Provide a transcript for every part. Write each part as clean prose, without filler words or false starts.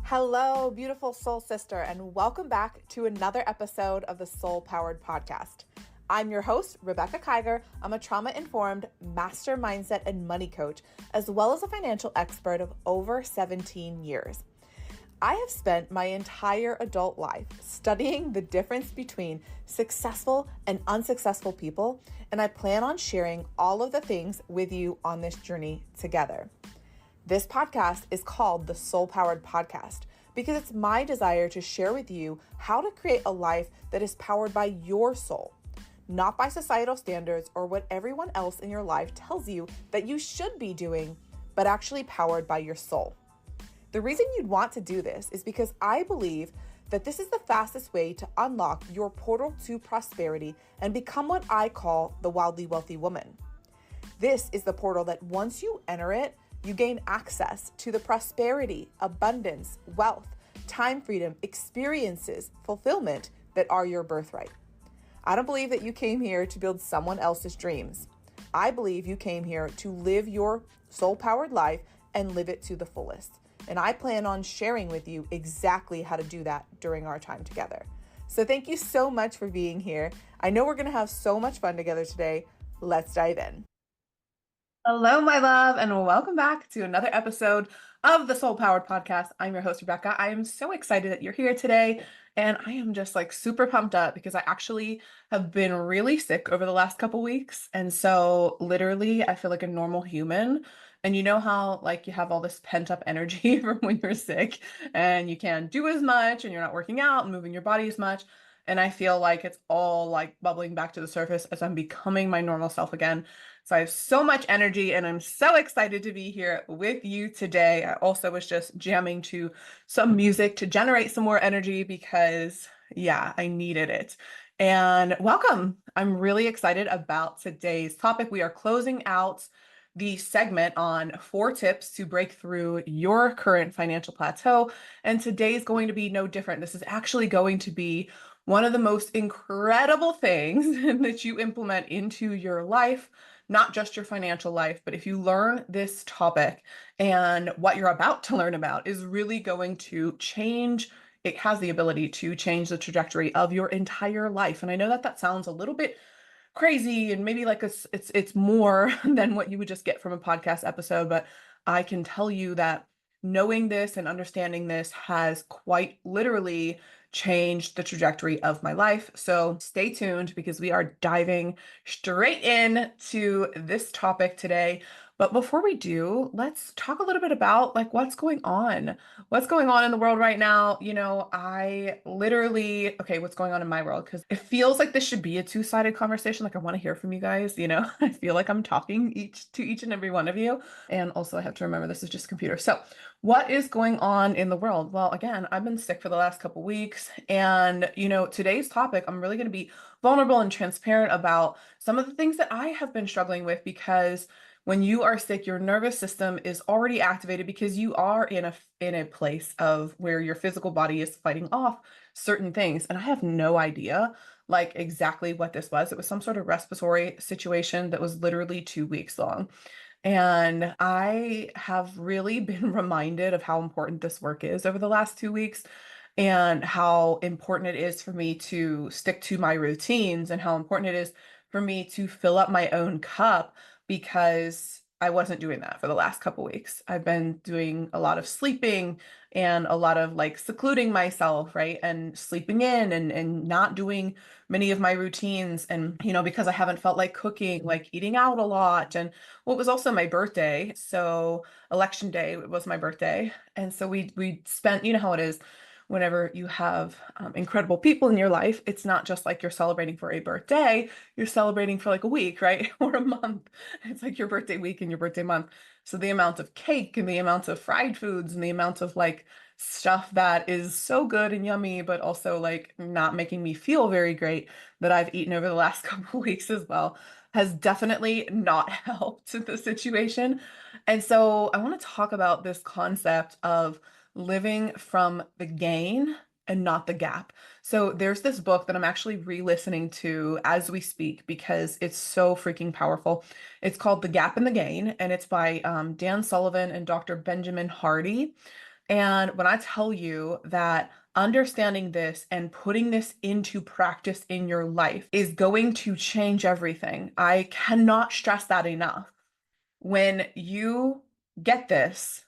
Hello, beautiful soul sister, and welcome back to another episode of the Soul Powered Podcast. I'm your host, Rebekah Kiger. I'm a trauma-informed master mindset and money coach, as well as a financial expert of over 17 years. I have spent my entire adult life studying the difference between successful and unsuccessful people, and I plan on sharing all of the things with you on this journey together. This podcast is called the Soul Powered Podcast because it's my desire to share with you how to create a life that is powered by your soul, not by societal standards or what everyone else in your life tells you that you should be doing, but actually powered by your soul. The reason you'd want to do this is because I believe that this is the fastest way to unlock your portal to prosperity and become what I call the wildly wealthy woman. This is the portal that once you enter it, you gain access to the prosperity, abundance, wealth, time freedom, experiences, fulfillment that are your birthright. I don't believe that you came here to build someone else's dreams. I believe you came here to live your soul-powered life and live it to the fullest. And I plan on sharing with you exactly how to do that during our time together. So thank you so much for being here. I know we're going to have so much fun together today. Let's dive in. Hello, my love, and welcome back to another episode of the Soul Powered Podcast. I'm your host, Rebekah. I am so excited that you're here today, and I am just like super pumped up because I actually have been really sick over the last couple weeks. And so literally, I feel like a normal human. And you know how like you have all this pent up energy from when you're sick and you can't do as much and you're not working out and moving your body as much. And I feel like it's all like bubbling back to the surface as I'm becoming my normal self again. So I have so much energy and I'm so excited to be here with you today. I also was just jamming to some music to generate some more energy because, yeah, I needed it. And welcome. I'm really excited about today's topic. We are closing out the segment on 4 tips to break through your current financial plateau. And today's going to be no different. This is actually going to be one of the most incredible things that you implement into your life, not just your financial life, but if you learn this topic and what you're about to learn about is really going to change, it has the ability to change the trajectory of your entire life. And I know that that sounds a little bit crazy and maybe like it's more than what you would just get from a podcast episode, but I can tell you that knowing this and understanding this has quite literally changed the trajectory of my life. So stay tuned because we are diving straight in to this topic today. But before we do, let's talk a little bit about like what's going on. What's going on in the world right now? You know, what's going on in my world? Because it feels like this should be a two-sided conversation. Like I want to hear from you guys, you know, I feel like I'm talking to each and every one of you. And also I have to remember this is just a computer. So what is going on in the world? Well, again, I've been sick for the last couple weeks. And, you know, today's topic, I'm really going to be vulnerable and transparent about some of the things that I have been struggling with because when you are sick, your nervous system is already activated because you are in a place of where your physical body is fighting off certain things. And I have no idea like exactly what this was. It was some sort of respiratory situation that was literally 2 weeks long. And I have really been reminded of how important this work is over the last 2 weeks and how important it is for me to stick to my routines and how important it is for me to fill up my own cup because I wasn't doing that for the last couple weeks. I've been doing a lot of sleeping and a lot of like secluding myself, right? And sleeping in and not doing many of my routines. And, you know, because I haven't felt like cooking, like eating out a lot. And well, it was also my birthday. So election day was my birthday. And so we spent, you know how it is whenever you have incredible people in your life, it's not just like you're celebrating for a birthday, you're celebrating for like a week, right? Or a month. It's like your birthday week and your birthday month. So the amount of cake and the amount of fried foods and the amount of like stuff that is so good and yummy, but also like not making me feel very great that I've eaten over the last couple of weeks as well has definitely not helped the situation. And so I want to talk about this concept of living from the gain and not the gap. So there's this book that I'm actually re-listening to as we speak because it's so freaking powerful. It's called The Gap and the Gain, and it's by Dan Sullivan and Dr. Benjamin Hardy. And when I tell you that understanding this and putting this into practice in your life is going to change everything, I cannot stress that enough. When you get this,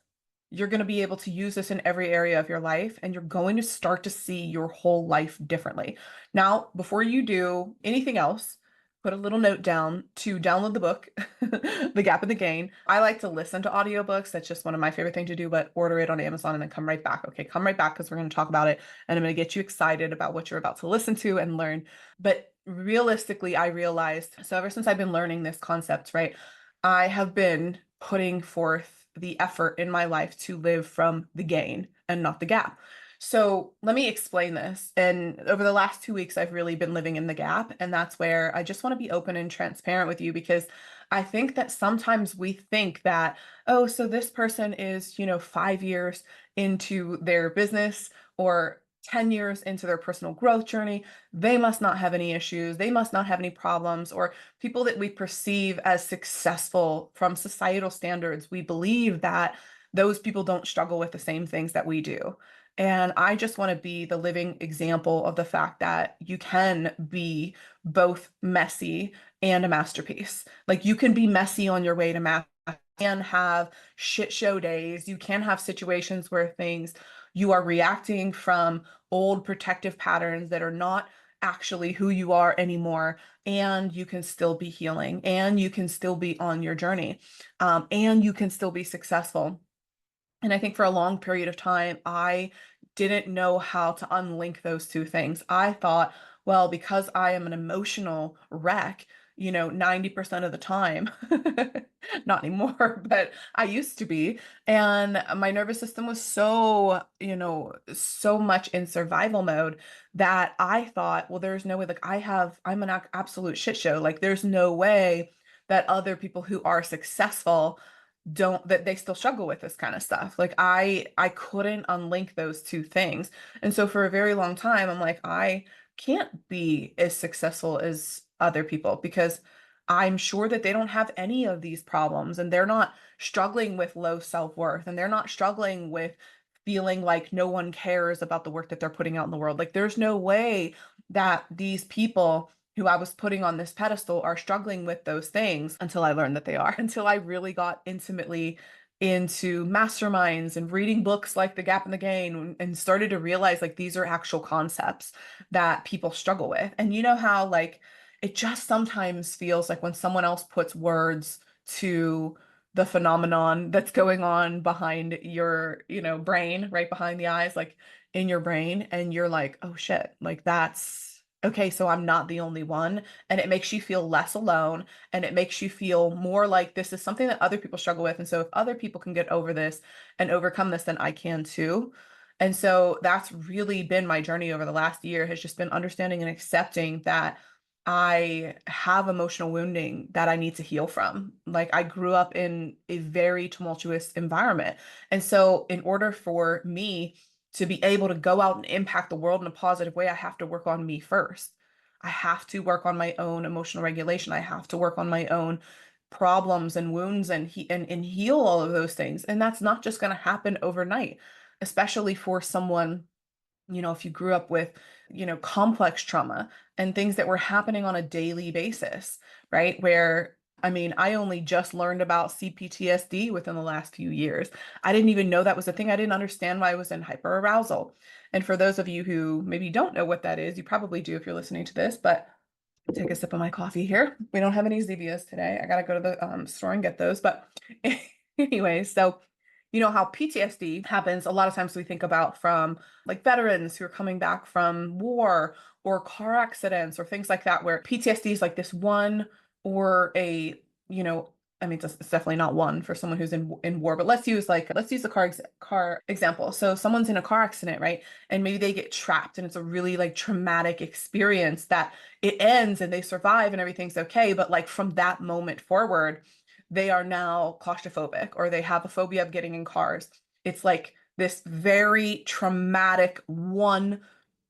you're going to be able to use this in every area of your life, and you're going to start to see your whole life differently. Now, before you do anything else, put a little note down to download the book, The Gap and the Gain. I like to listen to audiobooks. That's just one of my favorite things to do, but order it on Amazon and then come right back. Okay, come right back because we're going to talk about it, and I'm going to get you excited about what you're about to listen to and learn. But realistically, I realized, so ever since I've been learning this concept, right, I have been putting forth the effort in my life to live from the gain and not the gap. So let me explain this. And over the last 2 weeks, I've really been living in the gap. And that's where I just want to be open and transparent with you, because I think that sometimes we think that, oh, so this person is, 5 years into their business or 10 years into their personal growth journey. They must not have any issues. They must not have any problems. Or people that we perceive as successful from societal standards, we believe that those people don't struggle with the same things that we do. And I just want to be the living example of the fact that you can be both messy and a masterpiece. Like, you can be messy on your way to master, can have shit show days. You can have situations where you are reacting from old protective patterns that are not actually who you are anymore, and you can still be healing, and you can still be on your journey, and you can still be successful. And I think for a long period of time, I didn't know how to unlink those two things. I thought, well, because I am an emotional wreck, 90% of the time, not anymore, but I used to be. And my nervous system was so, so much in survival mode that I thought, well, there's no way, like, I'm an absolute shit show. Like, there's no way that other people who are successful don't that they still struggle with this kind of stuff. Like, I couldn't unlink those two things. And so for a very long time, I'm like, I can't be as successful as other people because I'm sure that they don't have any of these problems, and they're not struggling with low self-worth, and they're not struggling with feeling like no one cares about the work that they're putting out in the world. Like, there's no way that these people who I was putting on this pedestal are struggling with those things, until I learned that they are, until I really got intimately into masterminds and reading books like The Gap and the Gain, and started to realize, like, these are actual concepts that people struggle with. And you know how, like, it just sometimes feels like when someone else puts words to the phenomenon that's going on behind your, brain, right behind the eyes, like in your brain, and you're like, oh shit, like, that's okay, so I'm not the only one. And it makes you feel less alone, and it makes you feel more like this is something that other people struggle with. And so if other people can get over this and overcome this, then I can too. And so that's really been my journey over the last year, has just been understanding and accepting that I have emotional wounding that I need to heal from. Like, I grew up in a very tumultuous environment. And so in order for me to be able to go out and impact the world in a positive way, I have to work on me first. I have to work on my own emotional regulation. I have to work on my own problems and wounds, and heal all of those things. And that's not just going to happen overnight, especially for someone, if you grew up with, complex trauma and things that were happening on a daily basis, right? Where, I mean, I only just learned about CPTSD within the last few years. I didn't even know that was a thing. I didn't understand why I was in hyperarousal. And for those of you who maybe don't know what that is, you probably do if you're listening to this, but take a sip of my coffee here. We don't have any Zevias today. I gotta go to the store and get those. But anyway, so you know how PTSD happens. A lot of times we think about from, like, veterans who are coming back from war or car accidents or things like that, where PTSD is like this one, or you know, I mean, it's definitely not one for someone who's in war, but let's use the car example. So someone's in a car accident, right? And maybe they get trapped, and it's a really, like, traumatic experience that it ends and they survive and everything's okay. But, like, from that moment forward, they are now claustrophobic, or they have a phobia of getting in cars. It's like this very traumatic one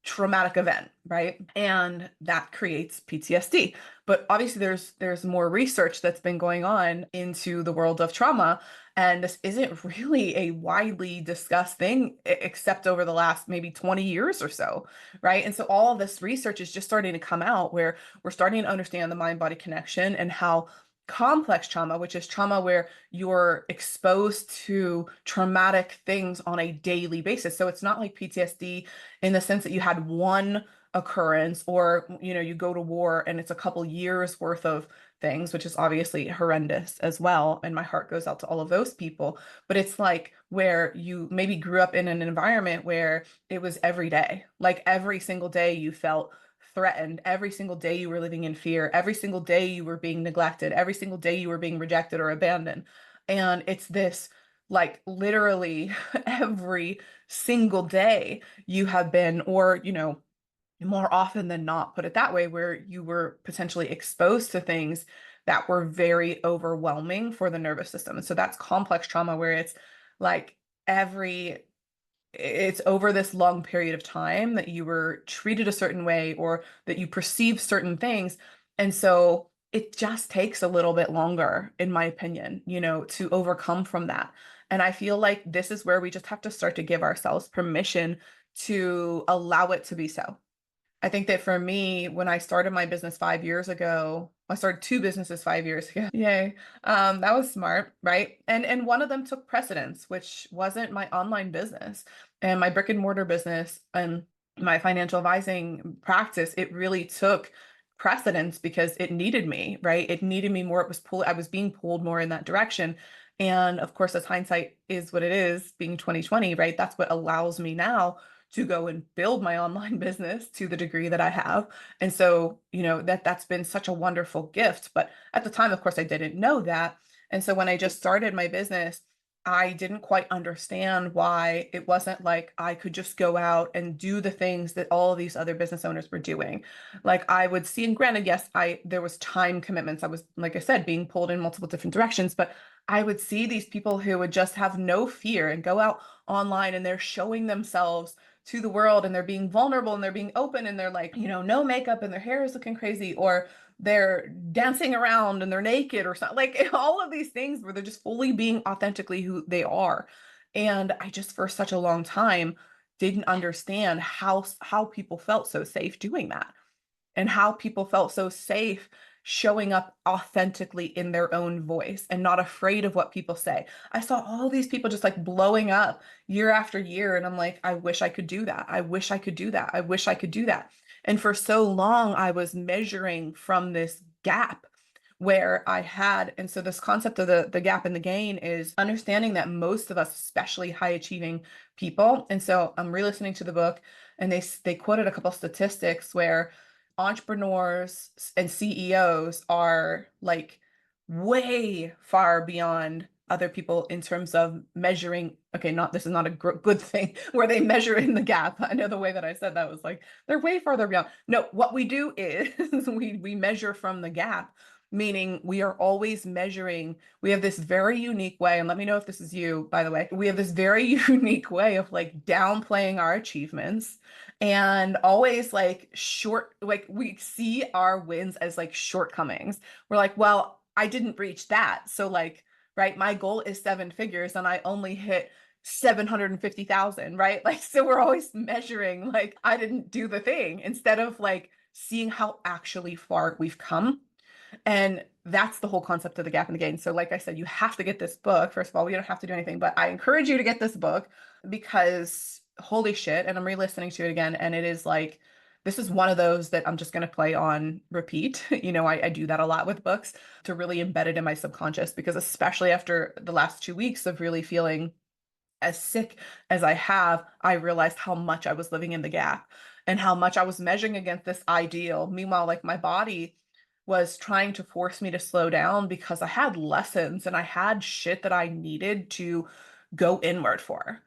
traumatic event, right? And that creates PTSD. But obviously there's more research that's been going on into the world of trauma, and this isn't really a widely discussed thing except over the last maybe 20 years or so, right? And so all of this research is just starting to come out where we're starting to understand the mind-body connection and how complex trauma, which is trauma where you're exposed to traumatic things on a daily basis. So it's not like PTSD in the sense that you had one occurrence, or you go to war and it's a couple years worth of things, which is obviously horrendous as well, and my heart goes out to all of those people. But it's like where you maybe grew up in an environment where it was every day, like every single day you felt threatened, every single day you were living in fear, every single day you were being neglected, every single day you were being rejected or abandoned. And it's this, like, literally every single day you have been, or more often than not, put it that way, where you were potentially exposed to things that were very overwhelming for the nervous system. And so that's complex trauma, where it's like every it's over this long period of time that you were treated a certain way or that you perceive certain things. And so it just takes a little bit longer, in my opinion, to overcome from that. And I feel like this is where we just have to start to give ourselves permission to allow it to be so. I think that for me, when I started my business 5 years ago, I started two businesses 5 years ago. Yay. That was smart, right? And one of them took precedence, which wasn't my online business and my brick and mortar business and my financial advising practice. It really took precedence because it needed me, right? It needed me more. I was being pulled more in that direction. And of course, as hindsight is what it is, being 2020, right? That's what allows me now to go and build my online business to the degree that I have. And so, that's been such a wonderful gift. But at the time, of course, I didn't know that. And so when I just started my business, I didn't quite understand why it wasn't like I could just go out and do the things that all of these other business owners were doing. Like I would see, and granted, yes, there was time commitments. I was, like I said, being pulled in multiple different directions, but I would see these people who would just have no fear and go out online and they're showing themselves to the world and they're being vulnerable and they're being open and they're like, no makeup and their hair is looking crazy, or they're dancing around and they're naked or something, like all of these things where they're just fully being authentically who they are. And I just, for such a long time, didn't understand how people felt so safe doing that, and how people felt so safe showing up authentically in their own voice and not afraid of what people say. I saw all these people just like blowing up year after year. And I'm like, I wish I could do that. I wish I could do that. I wish I could do that. And for so long, I was measuring from this gap where I had, and so this concept of the gap and the gain is understanding that most of us, especially high achieving people, and so I'm re-listening to the book, and they quoted a couple statistics where entrepreneurs and CEOs are like way far beyond other people in terms of measuring. Okay, this is not a good thing where they measure in the gap. I know the way that I said that was like they're way farther beyond. No, what we do is we measure from the gap, meaning we are always measuring. We have this very unique way, and let me know if this is you, by the way. We have this very unique way of like downplaying our achievements and always like we see our wins as like shortcomings. We're like, well, I didn't reach that. So like, right, my goal is 7 figures and I only hit 750,000, right? Like, so we're always measuring like I didn't do the thing instead of like seeing how actually far we've come. And that's the whole concept of the gap and the gain. So like I said, you have to get this book. First of all, we don't have to do anything, but I encourage you to get this book because holy shit. And I'm re-listening to it again. And it is like, this is one of those that I'm just going to play on repeat. I do that a lot with books to really embed it in my subconscious, because especially after the last 2 weeks of really feeling as sick as I have, I realized how much I was living in the gap and how much I was measuring against this ideal. Meanwhile, like my body was trying to force me to slow down because I had lessons and I had shit that I needed to go inward for.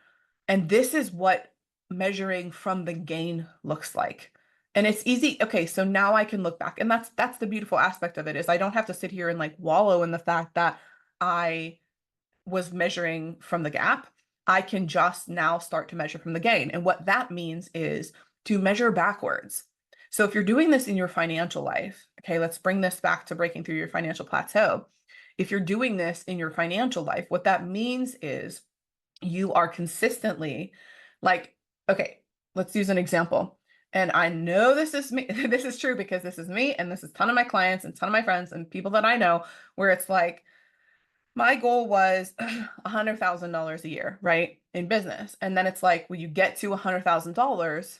And this is what measuring from the gain looks like. And it's easy. Okay, so now I can look back. And that's the beautiful aspect of it, is I don't have to sit here and like wallow in the fact that I was measuring from the gap. I can just now start to measure from the gain. And what that means is to measure backwards. So if you're doing this in your financial life, okay, let's bring this back to breaking through your financial plateau. If you're doing this in your financial life, what that means is you are consistently like, okay, let's use an example. And I know this is me, this is true because this is me and this is a ton of my clients and a ton of my friends and people that I know where it's like, my goal was $100,000 a year, right? In business. And then it's like, well, you get to $100,000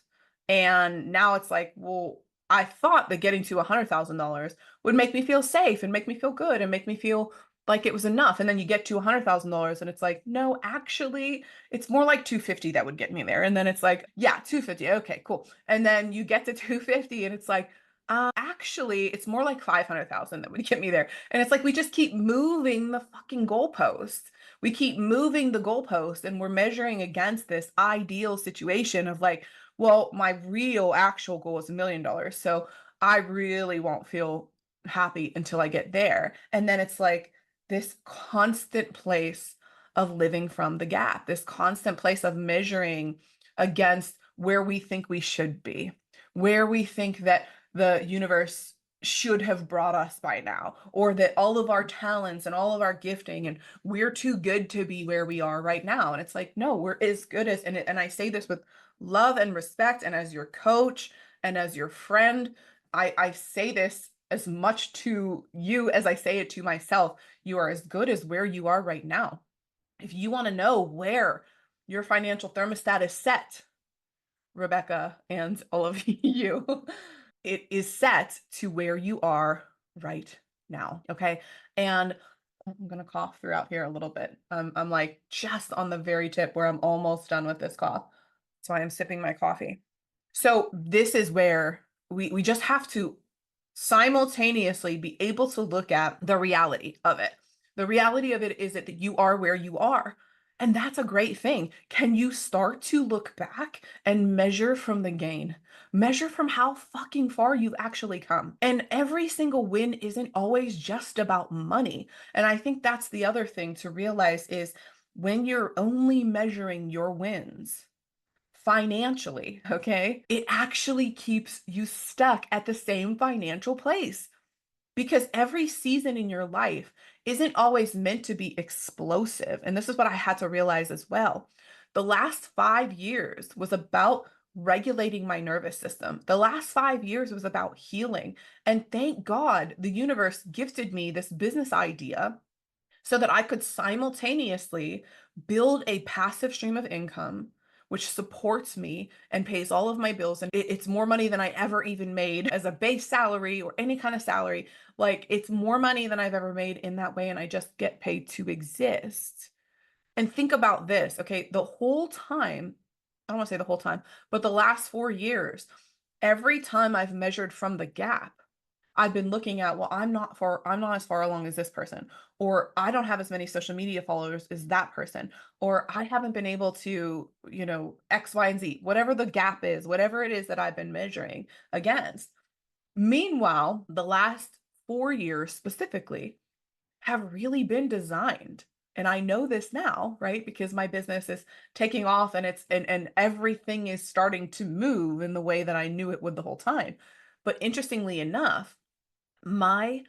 and now it's like, well, I thought that getting to $100,000 would make me feel safe and make me feel good and make me feel like it was enough. And then you get to $100,000 and it's like, no, actually, it's more like 250 that would get me there. And then it's like, yeah, 250. Okay, cool. And then you get to 250 and it's like, actually, it's more like 500,000 that would get me there. And it's like we just keep moving the fucking goalposts. We keep moving the goalpost and we're measuring against this ideal situation of like, well, my real actual goal is $1 million. So I really won't feel happy until I get there. And then it's like this constant place of living from the gap, this constant place of measuring against where we think we should be, where we think that the universe should have brought us by now, or that all of our talents and all of our gifting and we're too good to be where we are right now. And it's like, no, we're as good as, and I say this with love and respect, and as your coach and as your friend, I say this as much to you as I say it to myself. You are as good as where you are right now. If you want to know where your financial thermostat is set, Rebekah and all of you, it is set to where you are right now. Okay. And I'm going to cough throughout here a little bit. I'm like just on the very tip where I'm almost done with this cough. So I am sipping my coffee. So this is where we just have to simultaneously be able to look at the reality of it. The reality of it is that you are where you are. And that's a great thing. Can you start to look back and measure from the gain? Measure from how fucking far you've actually come. And every single win isn't always just about money. And I think that's the other thing to realize is when you're only measuring your wins financially, okay, it actually keeps you stuck at the same financial place because every season in your life isn't always meant to be explosive. And this is what I had to realize as well. The last 5 years was about regulating my nervous system. The last 5 years was about healing. And thank God the universe gifted me this business idea so that I could simultaneously build a passive stream of income which supports me and pays all of my bills. And it's more money than I ever even made as a base salary or any kind of salary. Like it's more money than I've ever made in that way. And I just get paid to exist. And think about this, okay? The whole time, I don't want to say the whole time, but the last 4 years, every time I've measured from the gap, I've been looking at, well, I'm not as far along as this person, or I don't have as many social media followers as that person, or I haven't been able to, X, Y, and Z, whatever the gap is, whatever it is that I've been measuring against. Meanwhile, the last 4 years specifically have really been designed. And I know this now, right? Because my business is taking off and and everything is starting to move in the way that I knew it would the whole time. But interestingly enough, my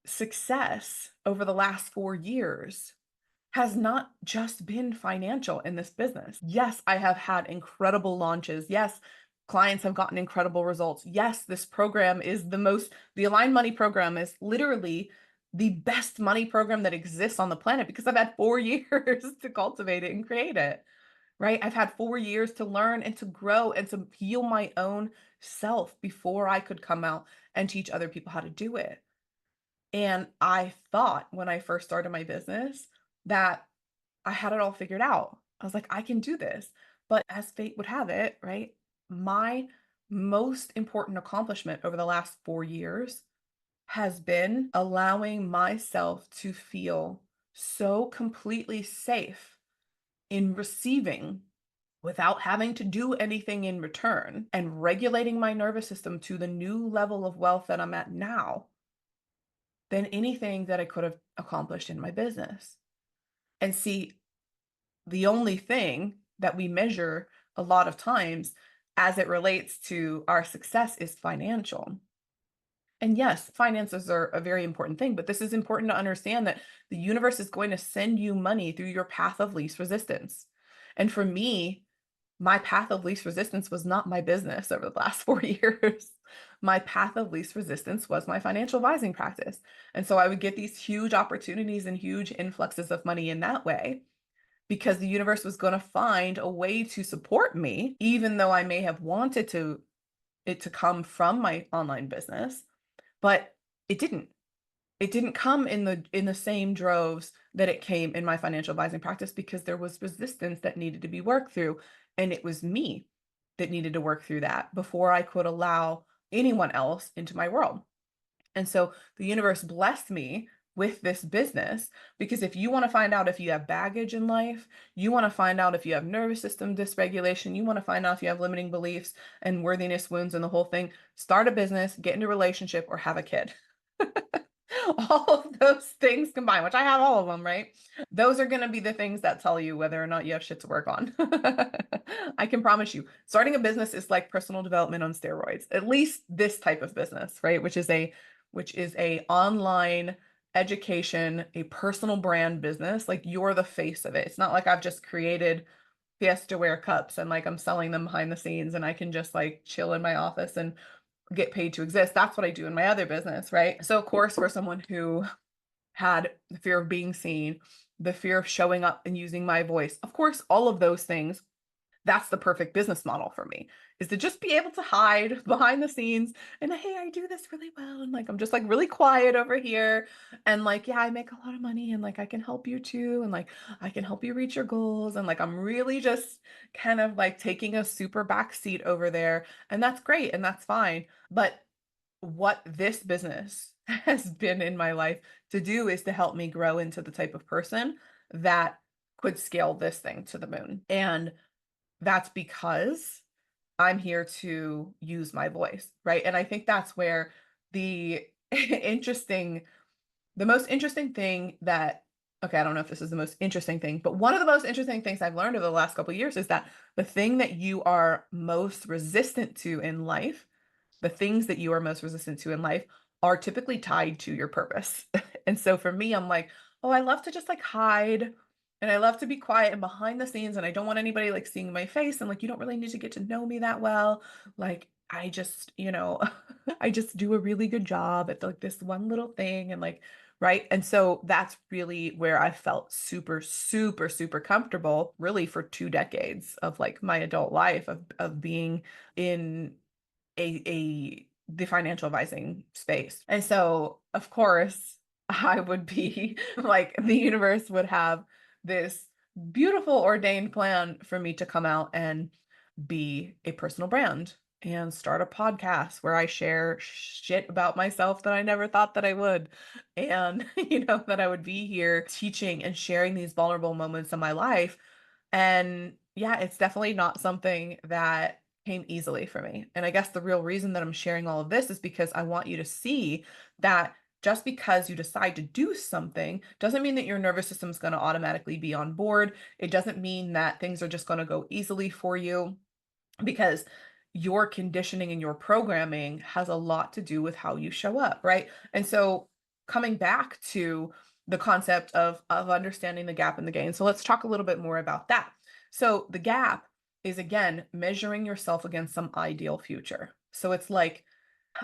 success over the last 4 years has not just been financial in this business. Yes, I have had incredible launches. Yes, clients have gotten incredible results. Yes, this program is the Align Money program is literally the best money program that exists on the planet because I've had 4 years to cultivate it and create it, right? I've had 4 years to learn and to grow and to heal my own self before I could come out and teach other people how to do it. And I thought when I first started my business that I had it all figured out. I was like, I can do this. But as fate would have it, right? My most important accomplishment over the last 4 years has been allowing myself to feel so completely safe in receiving without having to do anything in return and regulating my nervous system to the new level of wealth that I'm at now than anything that I could have accomplished in my business. And see, the only thing that we measure a lot of times as it relates to our success is financial. And yes, finances are a very important thing, but this is important to understand that the universe is going to send you money through your path of least resistance. And for me, my path of least resistance was not my business over the last 4 years. My path of least resistance was my financial advising practice. And so I would get these huge opportunities and huge influxes of money in that way because the universe was going to find a way to support me, even though I may have wanted it to come from my online business, but it didn't. It didn't come in the same droves that it came in my financial advising practice because there was resistance that needed to be worked through. And it was me that needed to work through that before I could allow anyone else into my world. And so the universe blessed me with this business because if you want to find out if you have baggage in life, you want to find out if you have nervous system dysregulation, you want to find out if you have limiting beliefs and worthiness wounds and the whole thing, start a business, get into a relationship, or have a kid. All of those things combined, which I have all of them, right? Those are going to be the things that tell you whether or not you have shit to work on. I can promise you, starting a business is like personal development on steroids, at least this type of business, right? Which is a online education, a personal brand business. Like you're the face of it. It's not like I've just created Fiesta ware cups and like I'm selling them behind the scenes and I can just like chill in my office and get paid to exist. That's what I do in my other business, right? So of course, for someone who had the fear of being seen, the fear of showing up and using my voice, of course, all of those things, that's the perfect business model for me, is to just be able to hide behind the scenes and hey, I do this really well. And like, I'm just like really quiet over here. And like, yeah, I make a lot of money and like, I can help you too. And like, I can help you reach your goals. And like, I'm really just kind of like taking a super back seat over there. And that's great. And that's fine. But what this business has been in my life to do is to help me grow into the type of person that could scale this thing to the moon. And that's because I'm here to use my voice, right? And I think that's where the the most interesting thing that, okay, I don't know if this is the most interesting thing, but one of the most interesting things I've learned over the last couple of years is that the thing that you are most resistant to in life, the things that you are most resistant to in life are typically tied to your purpose. And so for me, I'm like, oh, I love to just like hide and I love to be quiet and behind the scenes and I don't want anybody like seeing my face and like you don't really need to get to know me that well. Like I just, I just do a really good job at like this one little thing and like right. And so that's really where I felt super, super, super comfortable really for 2 decades of like my adult life of being in the financial advising space. And so, of course, I would be like the universe would have this beautiful ordained plan for me to come out and be a personal brand and start a podcast where I share shit about myself that I never thought that I would. And, that I would be here teaching and sharing these vulnerable moments in my life. And yeah, it's definitely not something that came easily for me. And I guess the real reason that I'm sharing all of this is because I want you to see that just because you decide to do something doesn't mean that your nervous system is going to automatically be on board. It doesn't mean that things are just going to go easily for you because your conditioning and your programming has a lot to do with how you show up, right? And so coming back to the concept of understanding the gap in the gain. So let's talk a little bit more about that. So the gap is again measuring yourself against some ideal future. So it's like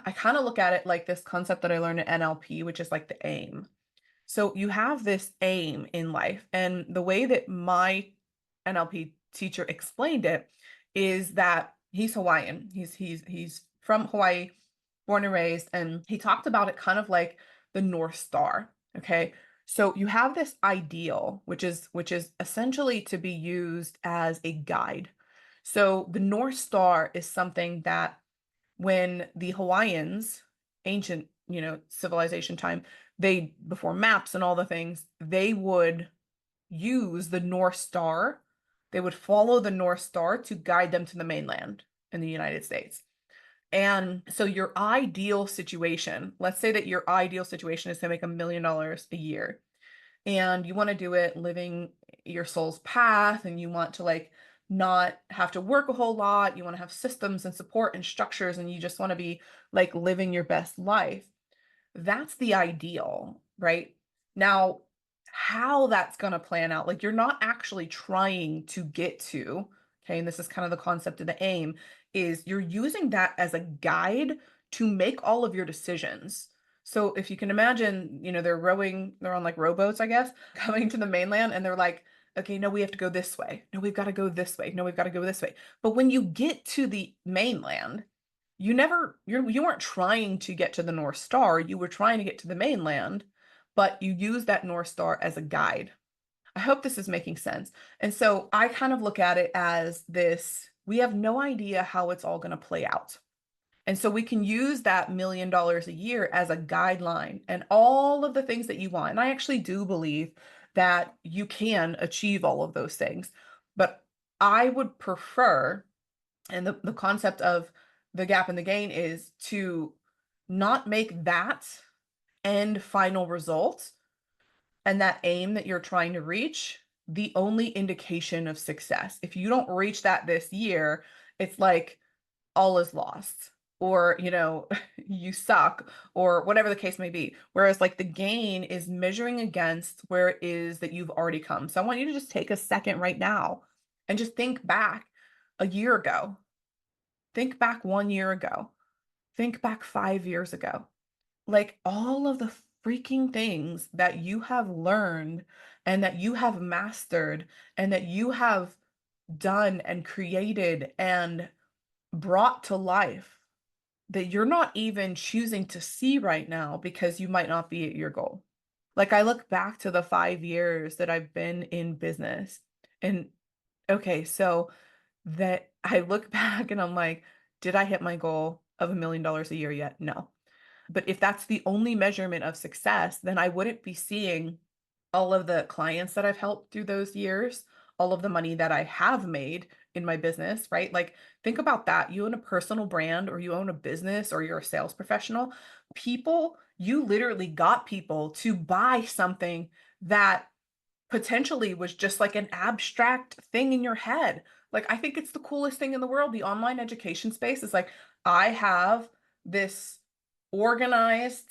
I kind of look at it like this concept that I learned at NLP, which is like the aim. So you have this aim in life, and the way that my NLP teacher explained it is that he's Hawaiian. He's from Hawaii, born and raised, and he talked about it kind of like the North Star. Okay. So you have this ideal, which is essentially to be used as a guide. So the North Star is something that when the Hawaiians, ancient, civilization time, they, before maps and all the things, they would use the North Star. They would follow the North Star to guide them to the mainland in the United States. And so your ideal situation, let's say that your ideal situation is to make $1 million a year and you want to do it living your soul's path and you want to like not have to work a whole lot. You want to have systems and support and structures, and you just want to be like living your best life. That's the ideal, right? Now, how that's going to plan out, like you're not actually trying to get to, okay, and this is kind of the concept of the aim, is you're using that as a guide to make all of your decisions. So if you can imagine, they're rowing, they're on like rowboats, I guess, coming to the mainland, and they're like, okay, no, we have to go this way. No, we've got to go this way. No, we've got to go this way. But when you get to the mainland, you weren't trying to get to the North Star, you were trying to get to the mainland, but you use that North Star as a guide. I hope this is making sense. And so I kind of look at it as this, we have no idea how it's all going to play out. And so we can use that $1 million a year as a guideline and all of the things that you want. And I actually do believe that you can achieve all of those things. But I would prefer, and the concept of the gap and the gain is to not make that end final result and that aim that you're trying to reach the only indication of success. If you don't reach that this year, it's like all is lost, or you suck, or whatever the case may be. Whereas like the gain is measuring against where it is that you've already come. So I want you to just take a second right now and just think back a year ago. Think back 1 year ago. Think back 5 years ago. Like all of the freaking things that you have learned and that you have mastered and that you have done and created and brought to life that you're not even choosing to see right now because you might not be at your goal. Like I look back to the 5 years that I've been in business, and okay, so that I look back and I'm like, did I hit my goal of $1 million a year yet? No. But if that's the only measurement of success, then I wouldn't be seeing all of the clients that I've helped through those years, all of the money that I have made in my business, right? Like, think about that. You own a personal brand, or you own a business, or you're a sales professional. You literally got people to buy something that potentially was just like an abstract thing in your head. Like, I think it's the coolest thing in the world. The online education space is like, I have this organized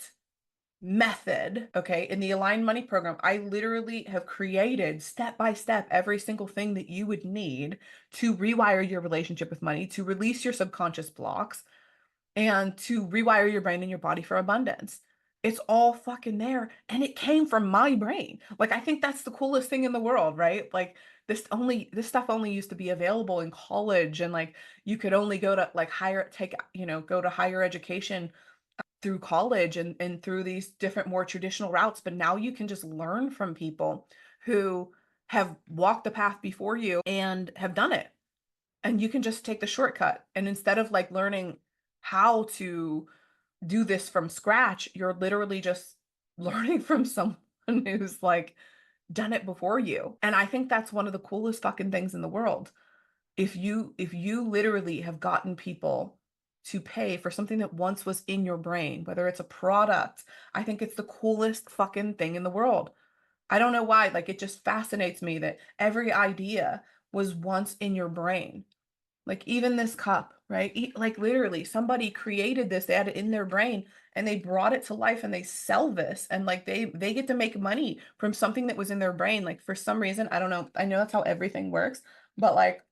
method, okay, in the Aligned Money program. I literally have created step by step every single thing that you would need to rewire your relationship with money, to release your subconscious blocks, and to rewire your brain and your body for abundance. It's all fucking there. And it came from my brain. Like, I think that's the coolest thing in the world, right? Like, this stuff only used to be available in college, and like you could only go to like go to higher education through college and through these different more traditional routes. But now you can just learn from people who have walked the path before you and have done it. And you can just take the shortcut. And instead of like learning how to do this from scratch, you're literally just learning from someone who's like done it before you. And I think that's one of the coolest fucking things in the world. If you literally have gotten people to pay for something that once was in your brain, whether it's a product, I think it's the coolest fucking thing in the world. I don't know why, like it just fascinates me that every idea was once in your brain. Like even this cup, right? Like literally somebody created this, they had it in their brain and they brought it to life and they sell this, and like they get to make money from something that was in their brain. Like for some reason, I don't know. I know that's how everything works, but like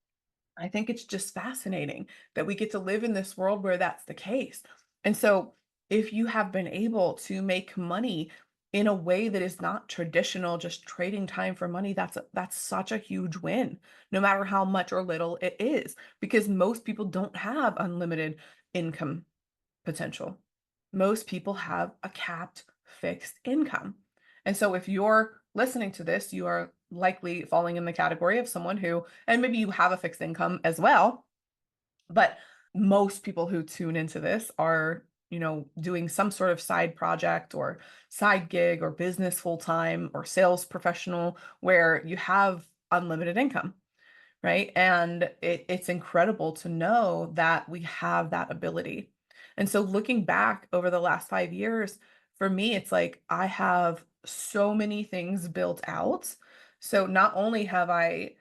I think it's just fascinating that we get to live in this world where that's the case. And so, if you have been able to make money in a way that is not traditional, just trading time for money, that's such a huge win, no matter how much or little it is, because most people don't have unlimited income potential. Most people have a capped fixed income. And so if you're listening to this, you are likely falling in the category of someone who, and maybe you have a fixed income as well, but most people who tune into this are, doing some sort of side project or side gig or business full time or sales professional where you have unlimited income, right? And it's incredible to know that we have that ability. And so looking back over the last 5 years, for me, it's like I have so many things built out. So not only have I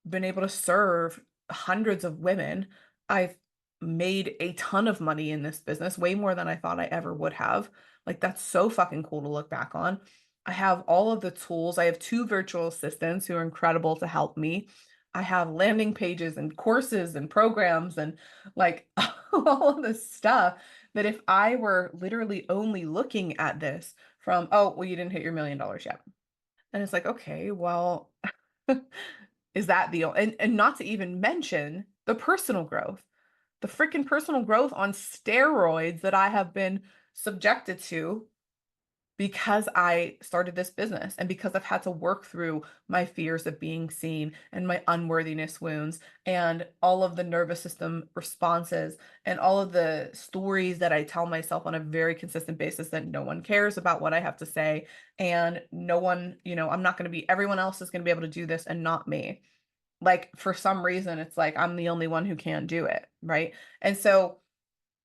been able to serve hundreds of women. I've made a ton of money in this business, way more than I thought I ever would have. Like, that's so fucking cool to look back on. I have all of the tools. I have two virtual assistants who are incredible to help me. I have landing pages and courses and programs and like all of this stuff that if I were literally only looking at this from, oh, well, you didn't hit your $1 million yet. And it's like, okay, well, is that the and not to even mention the personal growth, the freaking personal growth on steroids that I have been subjected to because I started this business and because I've had to work through my fears of being seen and my unworthiness wounds and all of the nervous system responses and all of the stories that I tell myself on a very consistent basis that no one cares about what I have to say and no one, I'm not going to be, everyone else is going to be able to do this and not me. Like for some reason, it's like I'm the only one who can do it, right? And so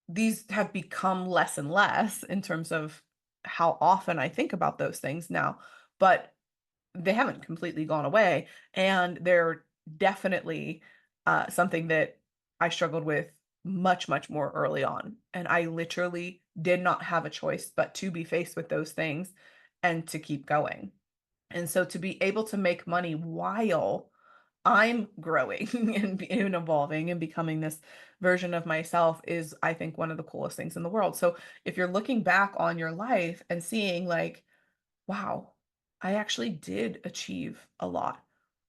these have become less and less in terms of how often I think about those things now, but they haven't completely gone away. And they're definitely something that I struggled with much, much more early on. And I literally did not have a choice but to be faced with those things and to keep going. And so to be able to make money while I'm growing and evolving and becoming this version of myself is, I think, one of the coolest things in the world. So if you're looking back on your life and seeing like, wow, I actually did achieve a lot,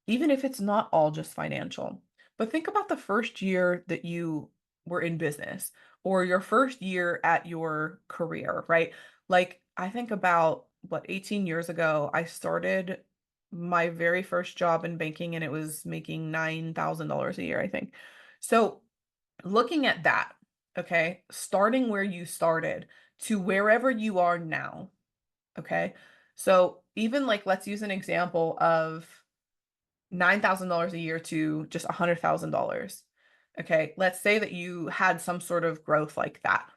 even if it's not all just financial. But think about the first year that you were in business or your first year at your career, right? Like, I think about what, 18 years ago, I started my very first job in banking and it was making $9,000 a year, I think. So, looking at that, okay, starting where you started to wherever you are now. Okay. So even like, let's use an example of $9,000 a year to just $100,000. Okay. Let's say that you had some sort of growth like that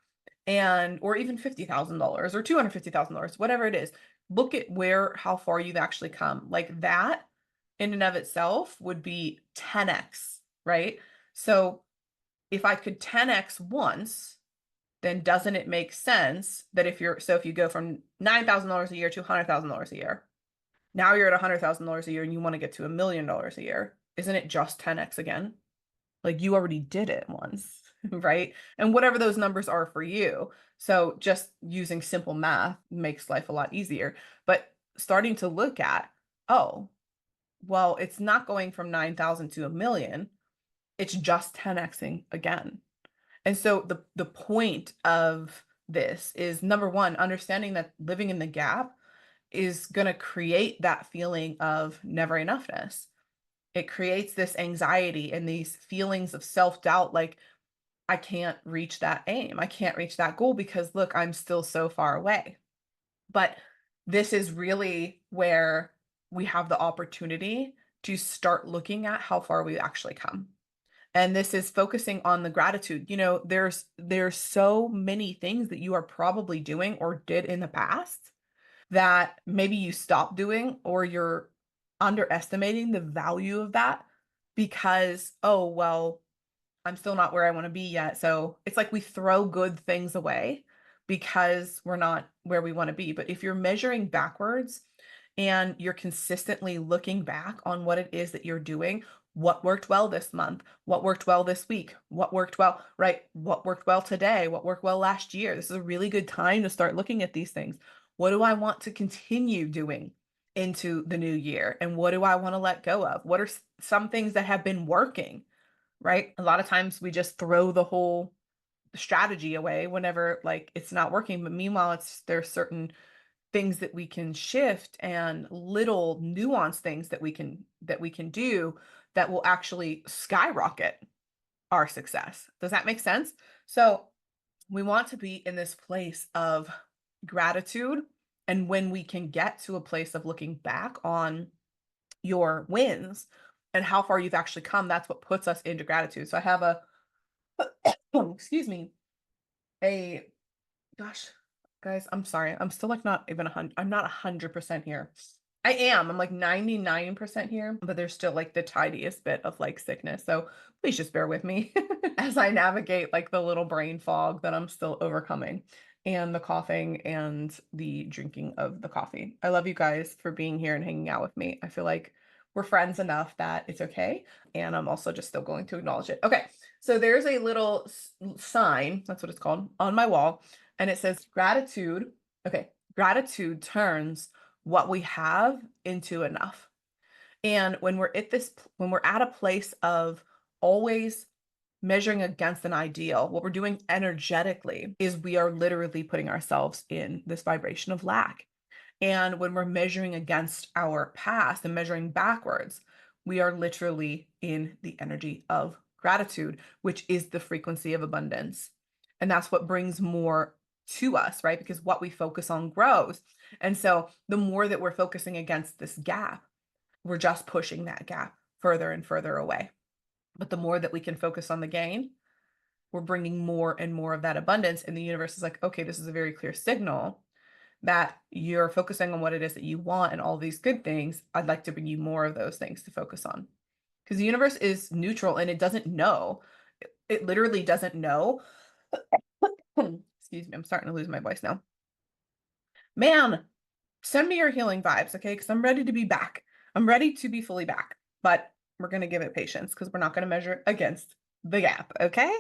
and, or even $50,000 or $250,000, whatever it is. Look at how far you've actually come. Like that in and of itself would be 10x, right? So if I could 10x once, then doesn't it make sense that if you go from $9,000 a year to $100,000 a year, now you're at $100,000 a year and you want to get to $1 million a year, isn't it just 10x again? Like you already did it once, right? And whatever those numbers are for you. So just using simple math makes life a lot easier. But starting to look at, oh, well, it's not going from 9,000 to a million. It's just 10xing again. And so the point of this is number one, understanding that living in the gap is going to create that feeling of never enoughness. It creates this anxiety and these feelings of self-doubt, like I can't reach that aim. I can't reach that goal because look, I'm still so far away. But this is really where we have the opportunity to start looking at how far we've actually come. And this is focusing on the gratitude. There's so many things that you are probably doing or did in the past that maybe you stopped doing or you're underestimating the value of that because, oh, well, I'm still not where I want to be yet. So it's like we throw good things away because we're not where we want to be. But if you're measuring backwards and you're consistently looking back on what it is that you're doing, what worked well this month, what worked well this week, what worked well, right? What worked well today, what worked well last year. This is a really good time to start looking at these things. What do I want to continue doing into the new year? And what do I want to let go of? What are some things that have been working? Right? A lot of times we just throw the whole strategy away whenever like it's not working. But meanwhile, there's certain things that we can shift and little nuanced things that we can do that will actually skyrocket our success. Does that make sense? So we want to be in this place of gratitude. And when we can get to a place of looking back on your wins and how far you've actually come, that's what puts us into gratitude. So I have excuse me, a, gosh, guys, I'm sorry. I'm still like not even I'm not 100% here. I am. I'm like 99% here, but there's still like the tiniest bit of like sickness. So please just bear with me as I navigate like the little brain fog that I'm still overcoming and the coughing and the drinking of the coffee. I love you guys for being here and hanging out with me. I feel like we're friends enough that it's okay. And I'm also just still going to acknowledge it. Okay. So there's a little sign, that's what it's called, on my wall. And it says gratitude. Okay. Gratitude turns what we have into enough. And when we're at a place of always measuring against an ideal, what we're doing energetically is we are literally putting ourselves in this vibration of lack. And when we're measuring against our past and measuring backwards, we are literally in the energy of gratitude, which is the frequency of abundance. And that's what brings more to us, right? Because what we focus on grows. And so the more that we're focusing against this gap, we're just pushing that gap further and further away. But the more that we can focus on the gain, we're bringing more and more of that abundance. And the universe is like, okay, this is a very clear signal that you're focusing on what it is that you want and all these good things. I'd like to bring you more of those things to focus on. Because the universe is neutral and it doesn't know. It literally doesn't know. Excuse me, I'm starting to lose my voice now. Man, send me your healing vibes, okay? Because I'm ready to be back. I'm ready to be fully back. But we're going to give it patience because we're not going to measure against the gap, okay?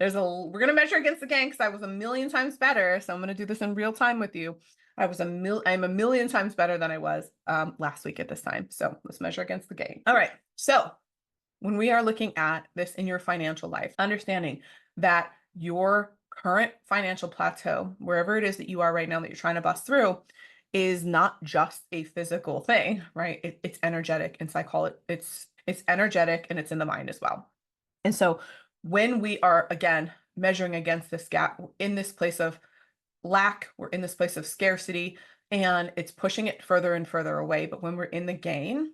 We're going to measure against the gang because I was a million times better. So I'm going to do this in real time with you. I'm a million times better than I was last week at this time. So let's measure against the gang. All right. So when we are looking at this in your financial life, understanding that your current financial plateau, wherever it is that you are right now that you're trying to bust through, is not just a physical thing, right? It's energetic and psychology. It's energetic and it's in the mind as well. And so when we are, again, measuring against this gap, we're in this place of lack, we're in this place of scarcity, and it's pushing it further and further away. But when we're in the gain,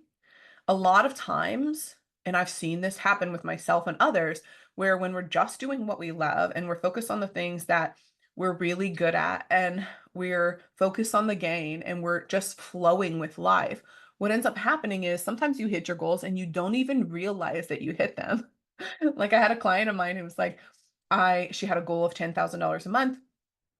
a lot of times, and I've seen this happen with myself and others, where when we're just doing what we love and we're focused on the things that we're really good at and we're focused on the gain and we're just flowing with life, what ends up happening is sometimes you hit your goals and you don't even realize that you hit them. Like I had a client of mine who was like, she had a goal of $10,000 a month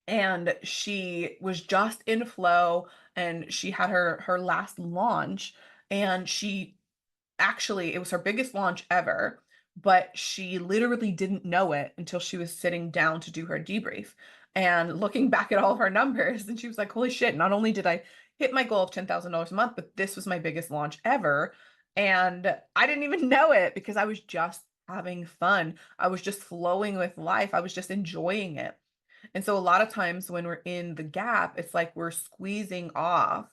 and she was just in flow and she had her last launch and it was her biggest launch ever, but she literally didn't know it until she was sitting down to do her debrief and looking back at all of her numbers. And she was like, holy shit, not only did I hit my goal of $10,000 a month, but this was my biggest launch ever. And I didn't even know it because I was just having fun. I was just flowing with life. I was just enjoying it. And so a lot of times when we're in the gap, it's like we're squeezing off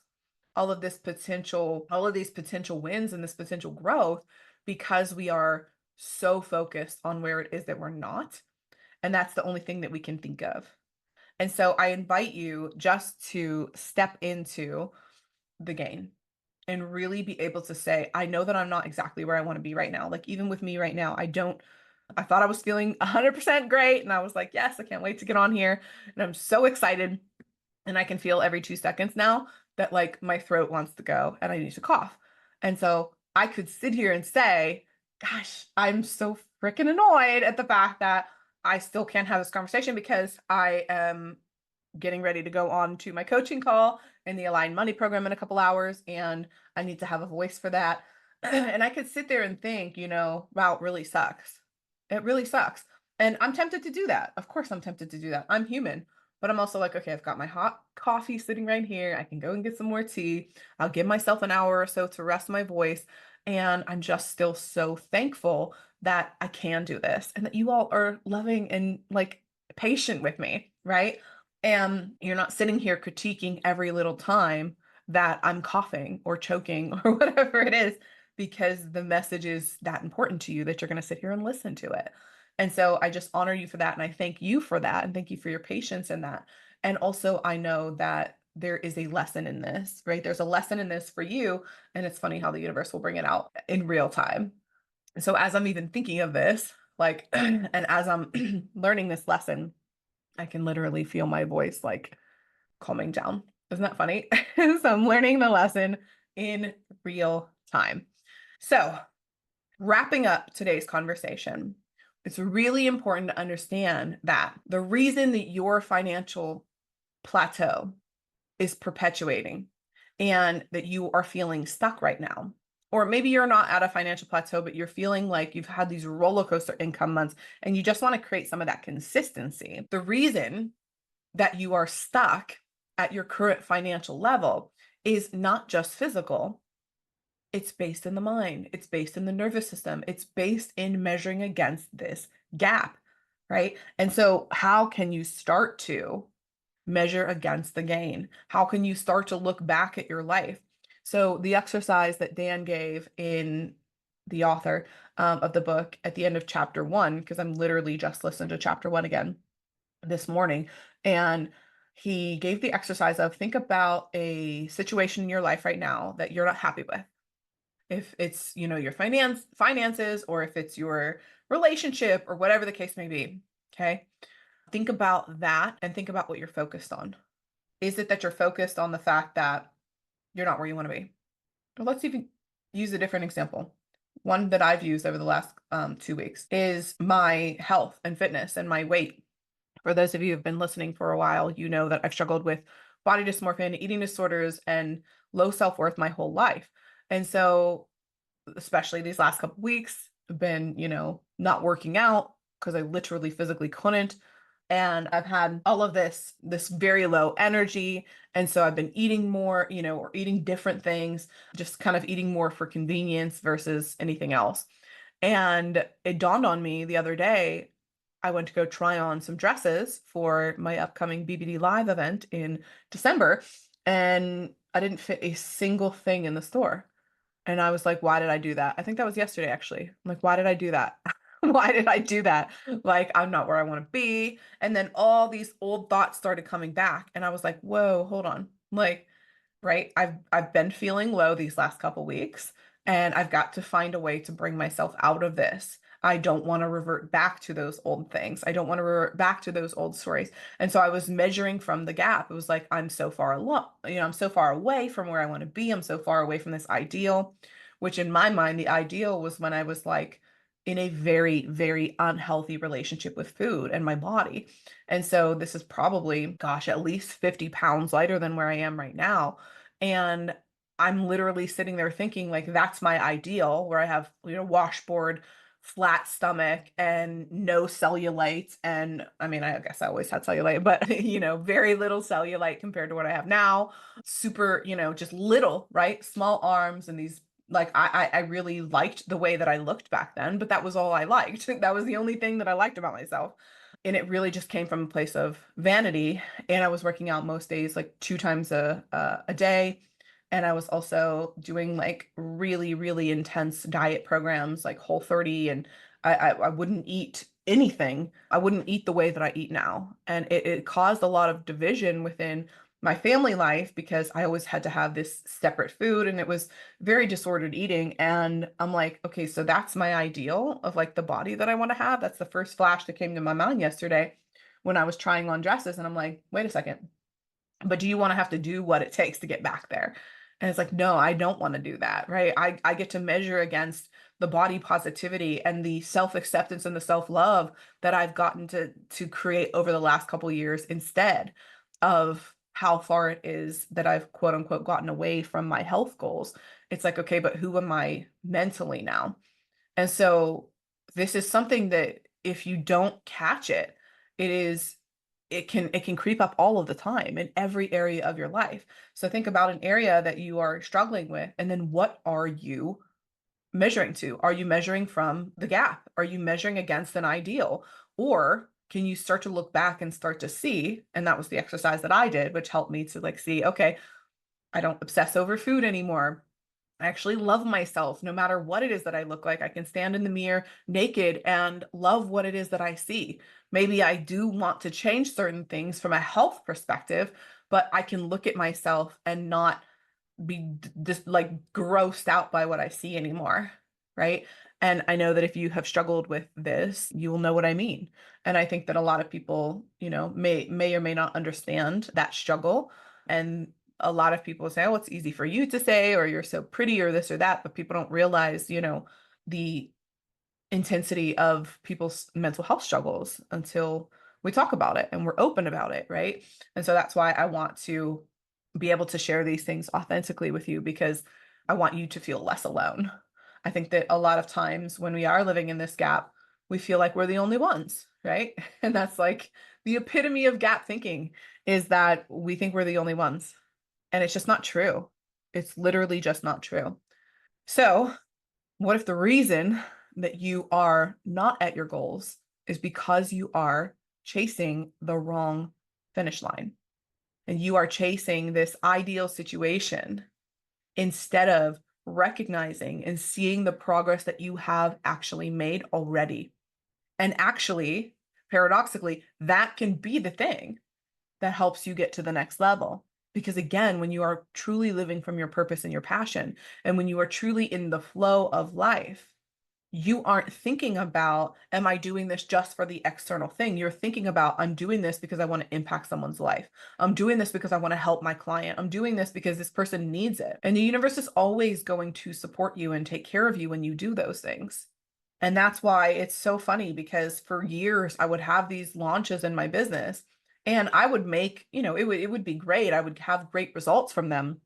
all of these potential wins and this potential growth because we are so focused on where it is that we're not. And that's the only thing that we can think of. And so I invite you just to step into the gain and really be able to say, I know that I'm not exactly where I want to be right now. Like even with me right now, I thought I was feeling 100% great. And I was like, yes, I can't wait to get on here. And I'm so excited. And I can feel every 2 seconds now that like my throat wants to go and I need to cough. And so I could sit here and say, gosh, I'm so freaking annoyed at the fact that I still can't have this conversation because I am getting ready to go on to my coaching call in the Aligned Money program in a couple hours. And I need to have a voice for that. And I could sit there and think, wow, it really sucks. It really sucks. And I'm tempted to do that. Of course, I'm tempted to do that. I'm human. But I'm also like, okay, I've got my hot coffee sitting right here. I can go and get some more tea. I'll give myself an hour or so to rest my voice. And I'm just still so thankful that I can do this and that you all are loving and like patient with me, right? And you're not sitting here critiquing every little time that I'm coughing or choking or whatever it is, because the message is that important to you that you're going to sit here and listen to it. And so I just honor you for that. And I thank you for that. And thank you for your patience in that. And also, I know that there is a lesson in this, right? There's a lesson in this for you. And it's funny how the universe will bring it out in real time. And so as I'm even thinking of this, like, and as I'm learning this lesson, I can literally feel my voice like calming down. Isn't that funny? So I'm learning the lesson in real time. So, wrapping up today's conversation, it's really important to understand that the reason that your financial plateau is perpetuating and that you are feeling stuck right now, or maybe you're not at a financial plateau, but you're feeling like you've had these roller coaster income months and you just want to create some of that consistency. The reason that you are stuck at your current financial level is not just physical. It's based in the mind. It's based in the nervous system. It's based in measuring against this gap, right? And so how can you start to measure against the gain? How can you start to look back at your life? So the exercise that Dan gave in the author of the book at the end of chapter 1, because I'm literally just listened to chapter 1 again this morning, and he gave the exercise of think about a situation in your life right now that you're not happy with. If it's, your finances, or if it's your relationship or whatever the case may be. Okay. Think about that and think about what you're focused on. Is it that you're focused on the fact that you're not where you want to be? Or let's even use a different example. One that I've used over the last 2 weeks is my health and fitness and my weight. For those of you who've been listening for a while, you know that I've struggled with body dysmorphia and eating disorders and low self-worth my whole life. And so, especially these last couple weeks, I've been, not working out because I literally physically couldn't. And I've had all of this very low energy. And so I've been eating more, or eating different things, just kind of eating more for convenience versus anything else. And it dawned on me the other day, I went to go try on some dresses for my upcoming BBD Live event in December, and I didn't fit a single thing in the store. And I was like, why did I do that? I think that was yesterday, actually. I'm like, why did I do that? Why did I do that? Like, I'm not where I want to be. And then all these old thoughts started coming back. And I was like, whoa, hold on. Like, right? I've been feeling low these last couple weeks, and I've got to find a way to bring myself out of this. I don't want to revert back to those old things. I don't want to revert back to those old stories. And so I was measuring from the gap. It was like, I'm so far along, I'm so far away from where I want to be. I'm so far away from this ideal, which in my mind, the ideal was when I was like in a very, very unhealthy relationship with food and my body. And so this is probably, gosh, at least 50 pounds lighter than where I am right now. And I'm literally sitting there thinking like, that's my ideal, where I have, washboard, flat stomach and no cellulite. And I mean, I guess I always had cellulite, but very little cellulite compared to what I have now. Super, just little, right? Small arms and these, like, I really liked the way that I looked back then, but that was all I liked. That was the only thing that I liked about myself. And it really just came from a place of vanity. And I was working out most days, like 2 times a day. And I was also doing like really, really intense diet programs, like Whole30. And I wouldn't eat anything. I wouldn't eat the way that I eat now. And it caused a lot of division within my family life because I always had to have this separate food, and it was very disordered eating. And I'm like, okay, so that's my ideal of like the body that I want to have. That's the first flash that came to my mind yesterday when I was trying on dresses. And I'm like, wait a second, but do you want to have to do what it takes to get back there? And it's like, no, I don't want to do that, right? I get to measure against the body positivity and the self-acceptance and the self-love that I've gotten to create over the last couple of years, instead of how far it is that I've quote unquote gotten away from my health goals. It's like, okay, but who am I mentally now? And so this is something that if you don't catch it, it can creep up all of the time in every area of your life. So think about an area that you are struggling with, and then what are you measuring to? Are you measuring from the gap? Are you measuring against an ideal? Or can you start to look back and start to see, and that was the exercise that I did, which helped me to like see, okay, I don't obsess over food anymore. I actually love myself no matter what it is that I look like. I can stand in the mirror naked and love what it is that I see. Maybe I do want to change certain things from a health perspective, but I can look at myself and not be just like grossed out by what I see anymore. Right. And I know that if you have struggled with this, you will know what I mean. And I think that a lot of people, may or may not understand that struggle. And a lot of people say, oh, it's easy for you to say, or you're so pretty, or this or that, but people don't realize, the intensity of people's mental health struggles until we talk about it and we're open about it, right? And so that's why I want to be able to share these things authentically with you, because I want you to feel less alone. I think that a lot of times when we are living in this gap, we feel like we're the only ones, right? And that's like the epitome of gap thinking, is that we think we're the only ones. And it's just not true. It's literally just not true. So what if the reason that you are not at your goals is because you are chasing the wrong finish line, and you are chasing this ideal situation instead of recognizing and seeing the progress that you have actually made already? And actually, paradoxically, that can be the thing that helps you get to the next level. Because again, when you are truly living from your purpose and your passion, and when you are truly in the flow of life, you aren't thinking about, am I doing this just for the external thing? You're thinking about, I'm doing this because I want to impact someone's life. I'm doing this because I want to help my client. I'm doing this because this person needs it. And the universe is always going to support you and take care of you when you do those things. And that's why it's so funny, because for years I would have these launches in my business and I would make, it would be great. I would have great results from them.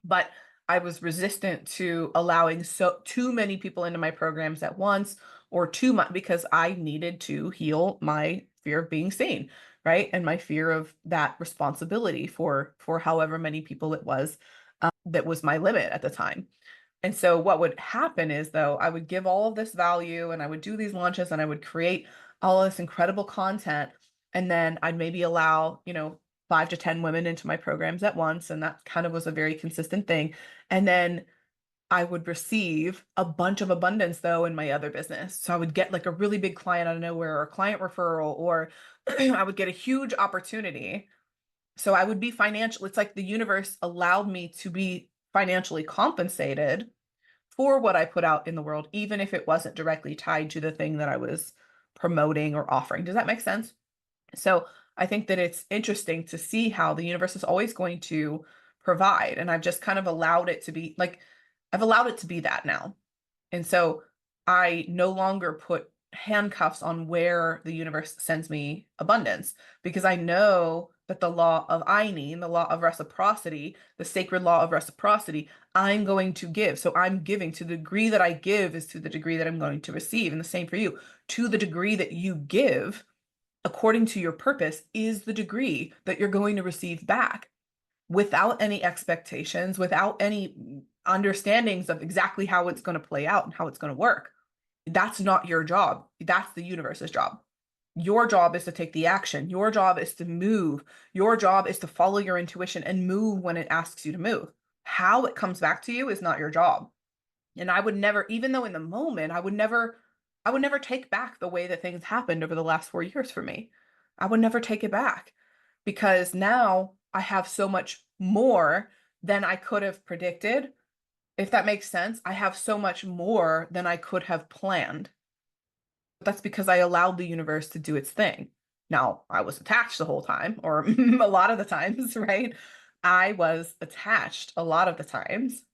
But I was resistant to allowing too many people into my programs at once, or too much, because I needed to heal my fear of being seen, right? And my fear of that responsibility for however many people it was, that was my limit at the time. And so what would happen is, though, I would give all of this value and I would do these launches and I would create all this incredible content. And then I'd maybe allow, 5 to 10 women into my programs at once. And that kind of was a very consistent thing. And then I would receive a bunch of abundance, though, in my other business. So I would get like a really big client out of nowhere, or a client referral, or I would get a huge opportunity. So I would be financial. It's like the universe allowed me to be financially compensated for what I put out in the world, even if it wasn't directly tied to the thing that I was promoting or offering. Does that make sense? So I think that it's interesting to see how the universe is always going to provide. And I've just kind of allowed it to be like, I've allowed it to be that now. And so I no longer put handcuffs on where the universe sends me abundance, because I know that the law of Eining, the law of reciprocity, the sacred law of reciprocity, I'm going to give. So I'm giving. To the degree that I give is to the degree that I'm going to receive. And the same for you. To the degree that you give, according to your purpose, is the degree that you're going to receive back, without any expectations, without any understandings of exactly how it's going to play out and how it's going to work. That's not your job. That's the universe's job. Your job is to take the action. Your job is to move. Your job is to follow your intuition and move when it asks you to move. How it comes back to you is not your job. And I would never, even though in the moment, I would never take back the way that things happened over the last 4 years for me. I would never take it back, because now I have so much more than I could have predicted. If that makes sense, I have so much more than I could have planned. But that's because I allowed the universe to do its thing. Now, I was attached the whole time, or a lot of the times, right? I was attached a lot of the times.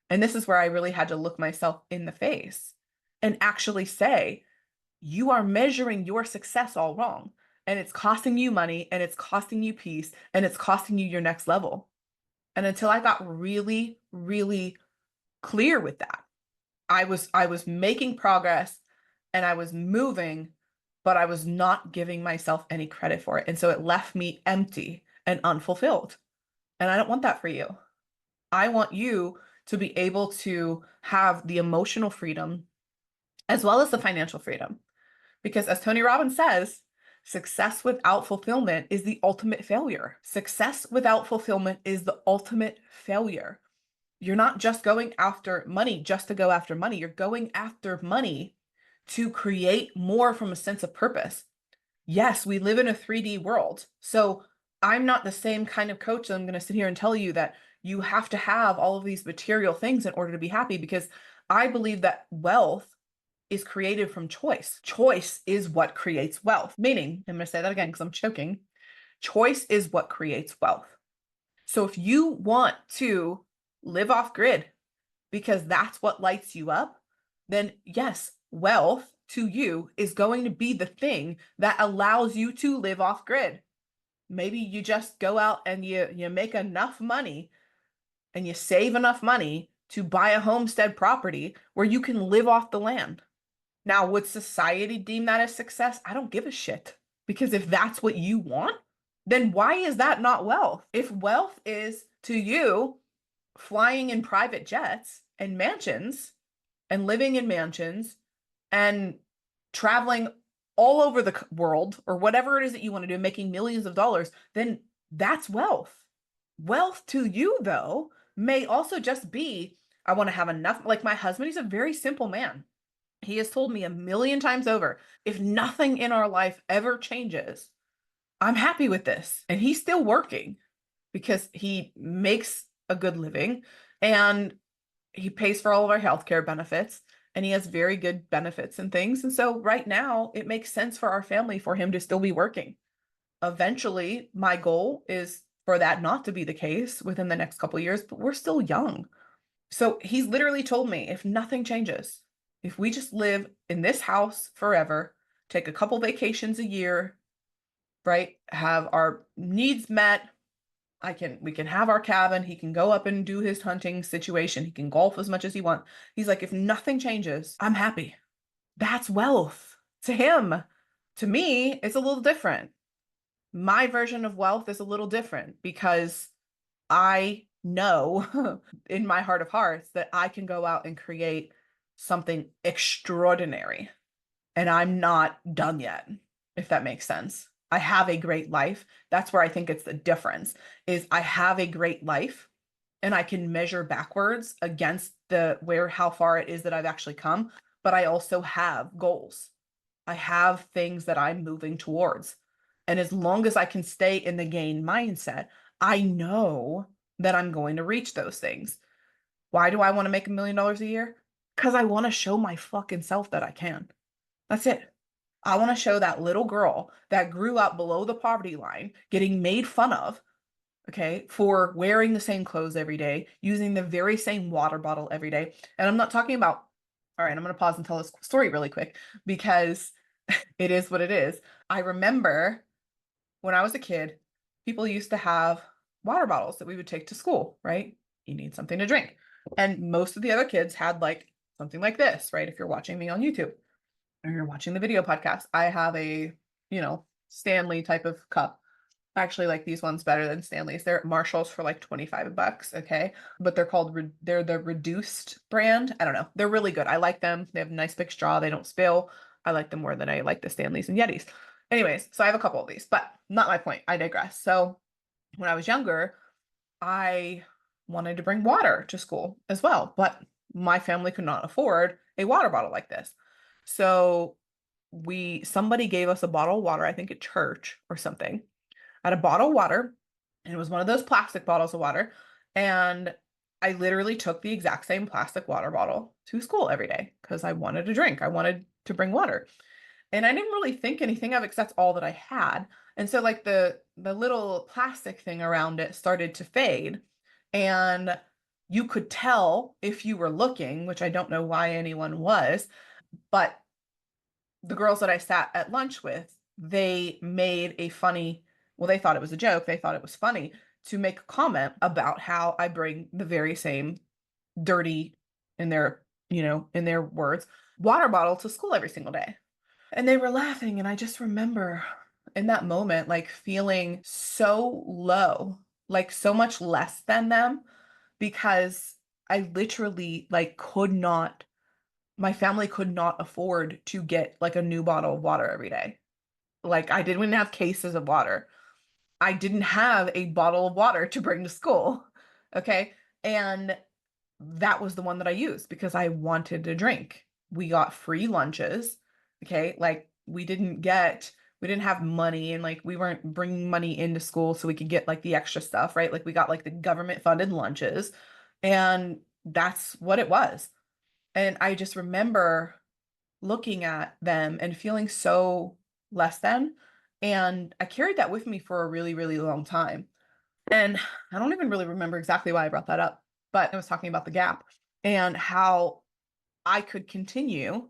And this is where I really had to look myself in the face and actually say, you are measuring your success all wrong. And it's costing you money, and it's costing you peace, and it's costing you your next level. And until I got really, really clear with that, I was making progress and I was moving, but I was not giving myself any credit for it. And so it left me empty and unfulfilled. And I don't want that for you. I want you to be able to have the emotional freedom as well as the financial freedom. Because as Tony Robbins says, success without fulfillment is the ultimate failure. Success without fulfillment is the ultimate failure. You're not just going after money just to go after money. You're going after money to create more from a sense of purpose. Yes, we live in a 3D world. So I'm not the same kind of coach that I'm going to sit here and tell you that you have to have all of these material things in order to be happy, because I believe that wealth is created from choice. Choice is what creates wealth. Meaning, I'm going to say that again because I'm choking. Choice is what creates wealth. So if you want to live off grid because that's what lights you up, then yes, wealth to you is going to be the thing that allows you to live off grid. Maybe you just go out and you make enough money and you save enough money to buy a homestead property where you can live off the land. Now, would society deem that as success? I don't give a shit. Because if that's what you want, then why is that not wealth? If wealth is to you flying in private jets and mansions and living in mansions and traveling all over the world or whatever it is that you want to do, making millions of dollars, then that's wealth. Wealth to you, though, may also just be I want to have enough. Like my husband, he's a very simple man. He has told me a million times over, if nothing in our life ever changes, I'm happy with this. And he's still working because he makes a good living and he pays for all of our healthcare benefits and he has very good benefits and things. And so right now it makes sense for our family for him to still be working. Eventually, my goal is for that not to be the case within the next couple of years, but we're still young. So he's literally told me if nothing changes, if we just live in this house forever, take a couple vacations a year, right? Have our needs met. We can have our cabin. He can go up and do his hunting situation. He can golf as much as he wants. He's like, if nothing changes, I'm happy. That's wealth to him. To me, it's a little different. My version of wealth is a little different because I know in my heart of hearts that I can go out and create something extraordinary. And I'm not done yet, if that makes sense. I have a great life. That's where I think it's the difference is I have a great life and I can measure backwards against how far it is that I've actually come, but I also have goals. I have things that I'm moving towards. And as long as I can stay in the gain mindset, I know that I'm going to reach those things. Why do I want to make $1 million a year? Because I want to show my fucking self that I can. That's it. I want to show that little girl that grew up below the poverty line, getting made fun of, okay, for wearing the same clothes every day, using the very same water bottle every day. And I'm not talking about, all right, I'm going to pause and tell this story really quick because it is what it is. I remember when I was a kid, people used to have water bottles that we would take to school, right? You need something to drink. And most of the other kids had like something like this, right? If you're watching me on YouTube or you're watching the video podcast, I have a, Stanley type of cup. I actually like these ones better than Stanley's. They're at Marshall's for like 25 bucks, okay? But they're the reduced brand. I don't know. They're really good. I like them. They have a nice big straw. They don't spill. I like them more than I like the Stanleys and Yetis. Anyways, so I have a couple of these, but not my point. I digress. So when I was younger, I wanted to bring water to school as well, but my family could not afford a water bottle like this. So somebody gave us a bottle of water, I think at church or something. I had a bottle of water, and it was one of those plastic bottles of water. And I literally took the exact same plastic water bottle to school every day because I wanted to drink. I wanted to bring water. And I didn't really think anything of it because that's all that I had. And so like the little plastic thing around it started to fade. And you could tell if you were looking, which I don't know why anyone was, but the girls that I sat at lunch with, they made they thought it was a joke. They thought it was funny to make a comment about how I bring the very same dirty, in their words, water bottle to school every single day. And they were laughing. And I just remember in that moment, like feeling so low, like so much less than them because I literally like my family could not afford to get like a new bottle of water every day. Like I didn't even have cases of water. I didn't have a bottle of water to bring to school. Okay. And that was the one that I used because I wanted to drink. We got free lunches. Okay. Like we didn't have money and like we weren't bringing money into school so we could get like the extra stuff, right? Like we got like the government funded lunches and that's what it was. And I just remember looking at them and feeling so less than. And I carried that with me for a really, really long time. And I don't even really remember exactly why I brought that up, but I was talking about the gap and how I could continue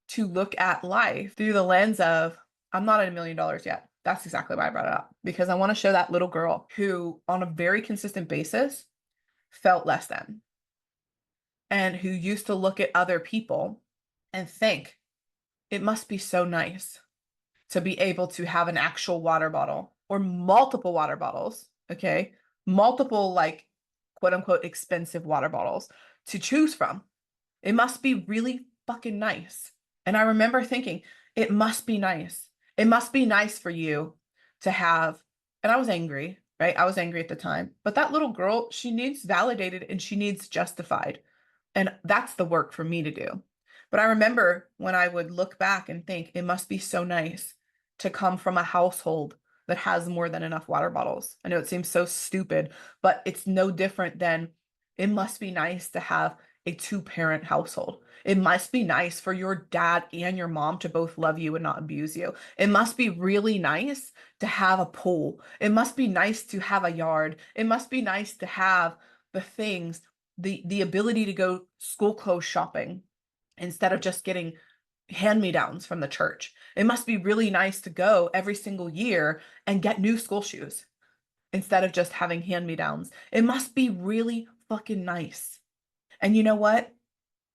to look at life through the lens of, I'm not at $1 million yet. That's exactly why I brought it up, because I want to show that little girl who, on a very consistent basis, felt less than, and who used to look at other people and think, it must be so nice to be able to have an actual water bottle or multiple water bottles, okay? Multiple, like, quote unquote, expensive water bottles to choose from. It must be really fucking nice. And I remember thinking, it must be nice. It must be nice for you to have, and I was angry, right? I was angry at the time. But that little girl, she needs validated and she needs justified. And that's the work for me to do. But I remember when I would look back and think, it must be so nice to come from a household that has more than enough water bottles. I know it seems so stupid, but it's no different than, it must be nice to have a two-parent household. It must be nice for your dad and your mom to both love you and not abuse you. It must be really nice to have a pool. It must be nice to have a yard. It must be nice to have the things, the ability to go school clothes shopping instead of just getting hand-me-downs from the church. It must be really nice to go every single year and get new school shoes instead of just having hand-me-downs. It must be really fucking nice. And you know what?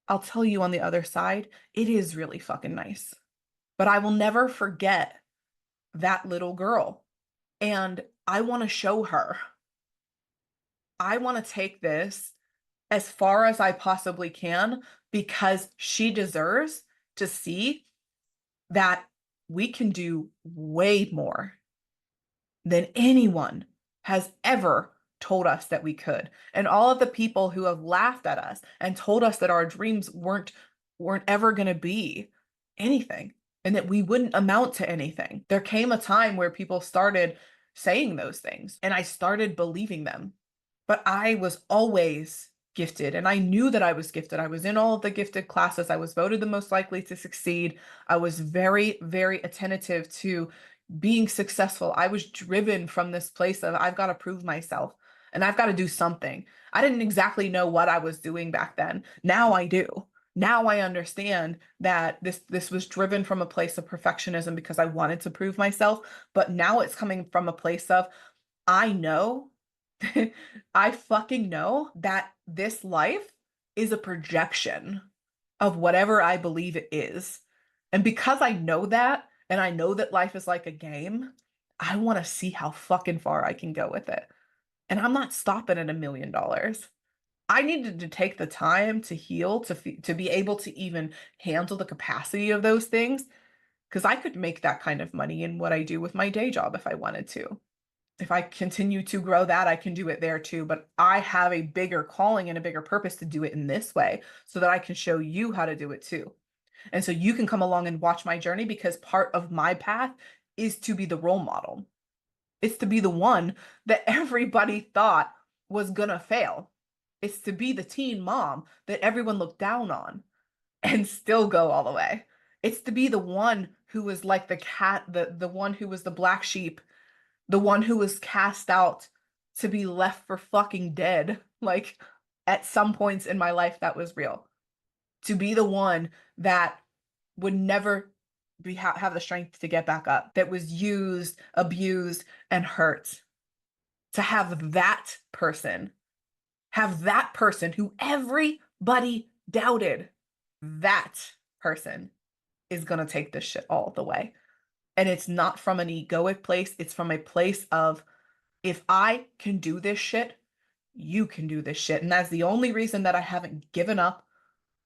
I'll tell you on the other side, it is really fucking nice. But I will never forget that little girl. And I want to show her. I want to take this as far as I possibly can because she deserves to see that we can do way more than anyone has ever told us that we could. And all of the people who have laughed at us and told us that our dreams weren't ever going to be anything and that we wouldn't amount to anything. There came a time where people started saying those things and I started believing them. But I was always gifted and I knew that I was gifted. I was in all of the gifted classes. I was voted the most likely to succeed. I was very, very attentive to being successful. I was driven from this place of, I've got to prove myself and I've got to do something. I didn't exactly know what I was doing back then. Now I do. Now I understand that this was driven from a place of perfectionism because I wanted to prove myself, but now it's coming from a place of, I know, I fucking know that this life is a projection of whatever I believe it is. And because I know that, and I know that life is like a game, I want to see how fucking far I can go with it. And I'm not stopping at $1 million. I needed to take the time to heal, to be able to even handle the capacity of those things, because I could make that kind of money in what I do with my day job if I wanted to. If I continue to grow that, I can do it there too. But I have a bigger calling and a bigger purpose to do it in this way so that I can show you how to do it too. And so you can come along and watch my journey because part of my path is to be the role model. It's to be the one that everybody thought was gonna fail. It's to be the teen mom that everyone looked down on and still go all the way. It's to be the one who was like the cat, the one who was the black sheep, the one who was cast out to be left for fucking dead. Like at some points in my life, that was real. To be the one that would never have the strength to get back up, that was used, abused, and hurt. To have that person who everybody doubted, that person is going to take this shit all the way. And it's not from an egoic place. It's from a place of, if I can do this shit, you can do this shit. And that's the only reason that I haven't given up.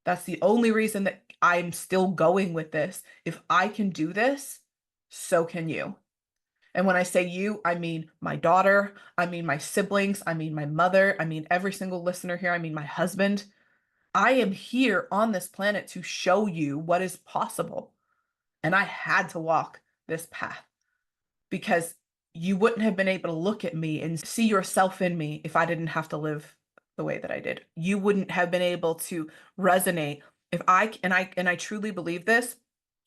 That's the only reason that I'm still going with this. If I can do this, so can you. And when I say you, I mean my daughter, I mean my siblings, I mean my mother, I mean every single listener here, I mean my husband. I am here on this planet to show you what is possible. And I had to walk this path because you wouldn't have been able to look at me and see yourself in me if I didn't have to live the way that I did. You wouldn't have been able to resonate if I truly believe this,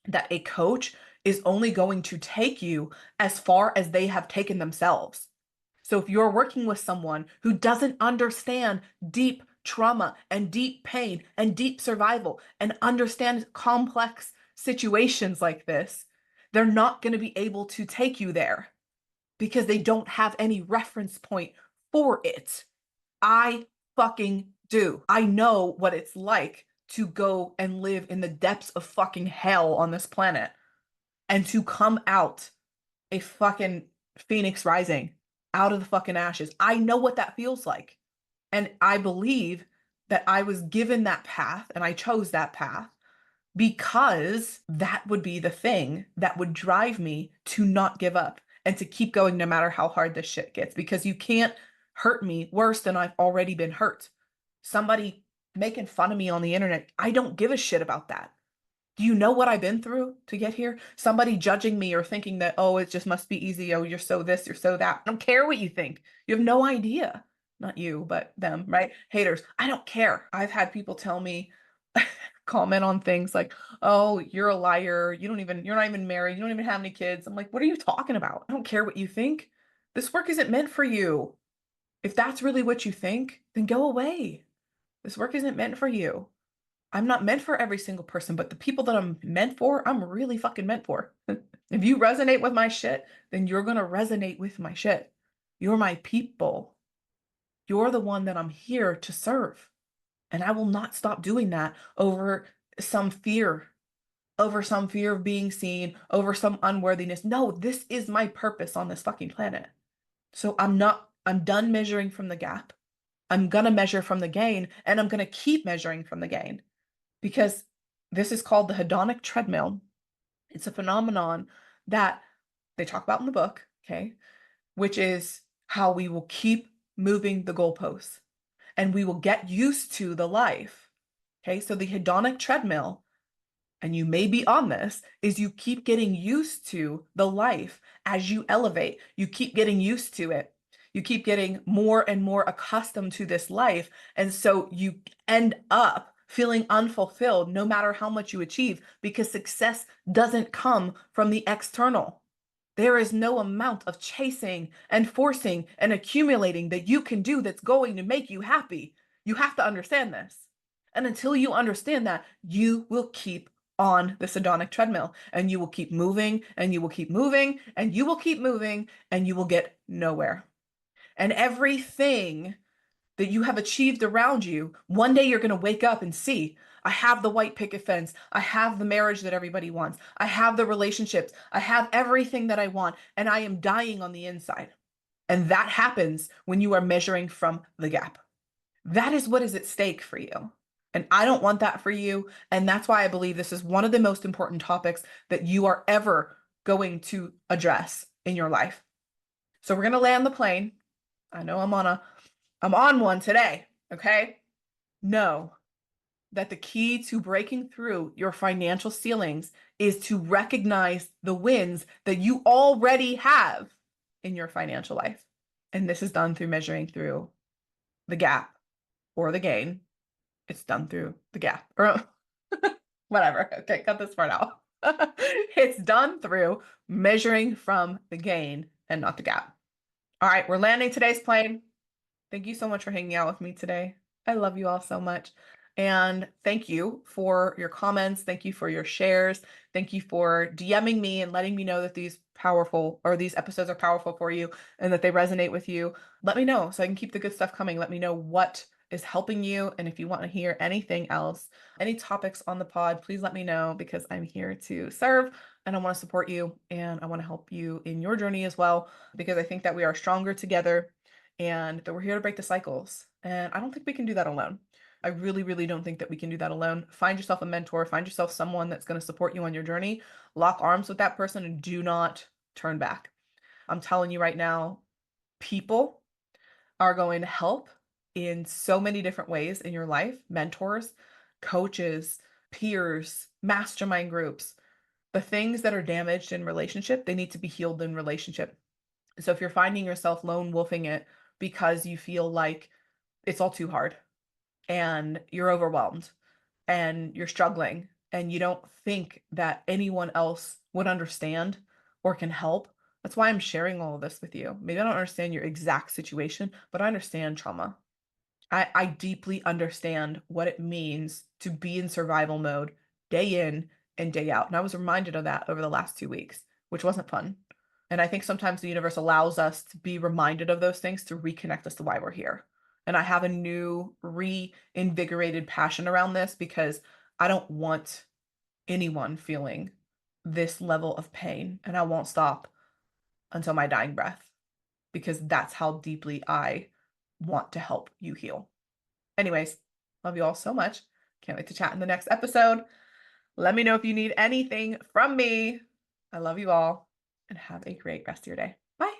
that a coach is only going to take you as far as they have taken themselves. So if you're working with someone who doesn't understand deep trauma and deep pain and deep survival and understand complex situations like this, they're not going to be able to take you there because they don't have any reference point for it. I fucking do. I know what it's like to go and live in the depths of fucking hell on this planet and to come out a fucking phoenix rising out of the fucking ashes. I know what that feels like. And I believe that I was given that path and I chose that path because that would be the thing that would drive me to not give up and to keep going no matter how hard this shit gets, because you can't hurt me worse than I've already been hurt. Somebody making fun of me on the internet, I don't give a shit about that. Do you know what I've been through to get here? Somebody judging me or thinking that, oh, it just must be easy. Oh, you're so this, you're so that. I don't care what you think. You have no idea. Not you, but them, right? Haters. I don't care. I've had people tell me, comment on things like, oh, you're a liar. You're not even married. You don't even have any kids. I'm like, what are you talking about? I don't care what you think. This work isn't meant for you. If that's really what you think, then go away. This work isn't meant for you. I'm not meant for every single person, but the people that I'm meant for, I'm really fucking meant for. If you resonate with my shit, then you're going to resonate with my shit. You're my people. You're the one that I'm here to serve. And I will not stop doing that over some fear, over some fear of being seen, over some unworthiness. No, this is my purpose on this fucking planet. So I'm done measuring from the gap. I'm going to measure from the gain, and I'm going to keep measuring from the gain, because this is called the hedonic treadmill. It's a phenomenon that they talk about in the book, okay, which is how we will keep moving the goalposts and we will get used to the life. Okay, so the hedonic treadmill, and you may be on this, is you keep getting used to the life as you elevate. You keep getting used to it. You keep getting more and more accustomed to this life. And so you end up feeling unfulfilled no matter how much you achieve, because success doesn't come from the external. There is no amount of chasing and forcing and accumulating that you can do that's going to make you happy. You have to understand this. And until you understand that, you will keep on the hedonic treadmill, and you will keep moving and you will keep moving and you will keep moving and you will get nowhere. And everything that you have achieved around you, one day you're going to wake up and see, I have the white picket fence. I have the marriage that everybody wants. I have the relationships. I have everything that I want, and I am dying on the inside. And that happens when you are measuring from the gap. That is what is at stake for you. And I don't want that for you. And that's why I believe this is one of the most important topics that you are ever going to address in your life. So we're going to land the plane. I know I'm on one today, okay? Know that the key to breaking through your financial ceilings is to recognize the wins that you already have in your financial life. And this is done through measuring through the gap or the gain. It's done through the gap or whatever. Okay, cut this part out. It's done through measuring from the gain and not the gap. All right, we're landing today's plane. Thank you so much for hanging out with me today. I love you all so much. And thank you for your comments. Thank you for your shares. Thank you for DMing me and letting me know that these episodes are powerful for you and that they resonate with you. Let me know so I can keep the good stuff coming. Let me know what is helping you. And if you want to hear anything else, any topics on the pod, please let me know, because I'm here to serve and I want to support you and I want to help you in your journey as well, because I think that we are stronger together and that we're here to break the cycles. And I don't think we can do that alone. I really, really don't think that we can do that alone. Find yourself a mentor, find yourself someone that's going to support you on your journey. Lock arms with that person and do not turn back. I'm telling you right now, people are going to help in so many different ways in your life. Mentors, coaches, peers, mastermind groups. The things that are damaged in relationship, they need to be healed in relationship. So if you're finding yourself lone wolfing it because you feel like it's all too hard and you're overwhelmed and you're struggling and you don't think that anyone else would understand or can help, That's why I'm sharing all of this with you. Maybe I don't understand your exact situation, but I understand trauma. I deeply understand what it means to be in survival mode day in and day out. And I was reminded of that over the last 2 weeks, which wasn't fun. And I think sometimes the universe allows us to be reminded of those things to reconnect us to why we're here. And I have a new reinvigorated passion around this because I don't want anyone feeling this level of pain. And I won't stop until my dying breath because that's how deeply I want to help you heal. Anyways, love you all so much. Can't wait to chat in the next episode. Let me know if you need anything from me. I love you all and have a great rest of your day. Bye.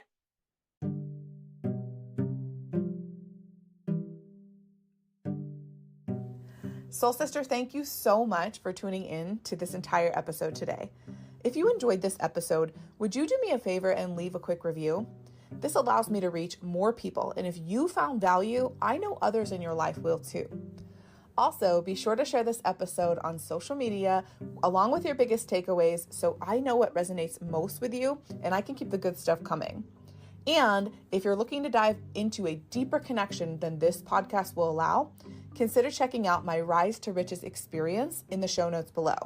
Soul Sister, thank you so much for tuning in to this entire episode today. If you enjoyed this episode, would you do me a favor and leave a quick review? This allows me to reach more people, and if you found value, I know others in your life will too. Also, be sure to share this episode on social media along with your biggest takeaways so I know what resonates most with you and I can keep the good stuff coming. And if you're looking to dive into a deeper connection than this podcast will allow, consider checking out my Rise to Riches experience in the show notes below.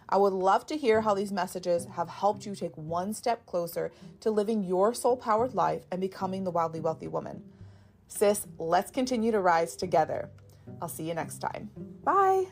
I would love to hear how these messages have helped you take one step closer to living your soul-powered life and becoming the wildly wealthy woman. Sis, let's continue to rise together. I'll see you next time. Bye.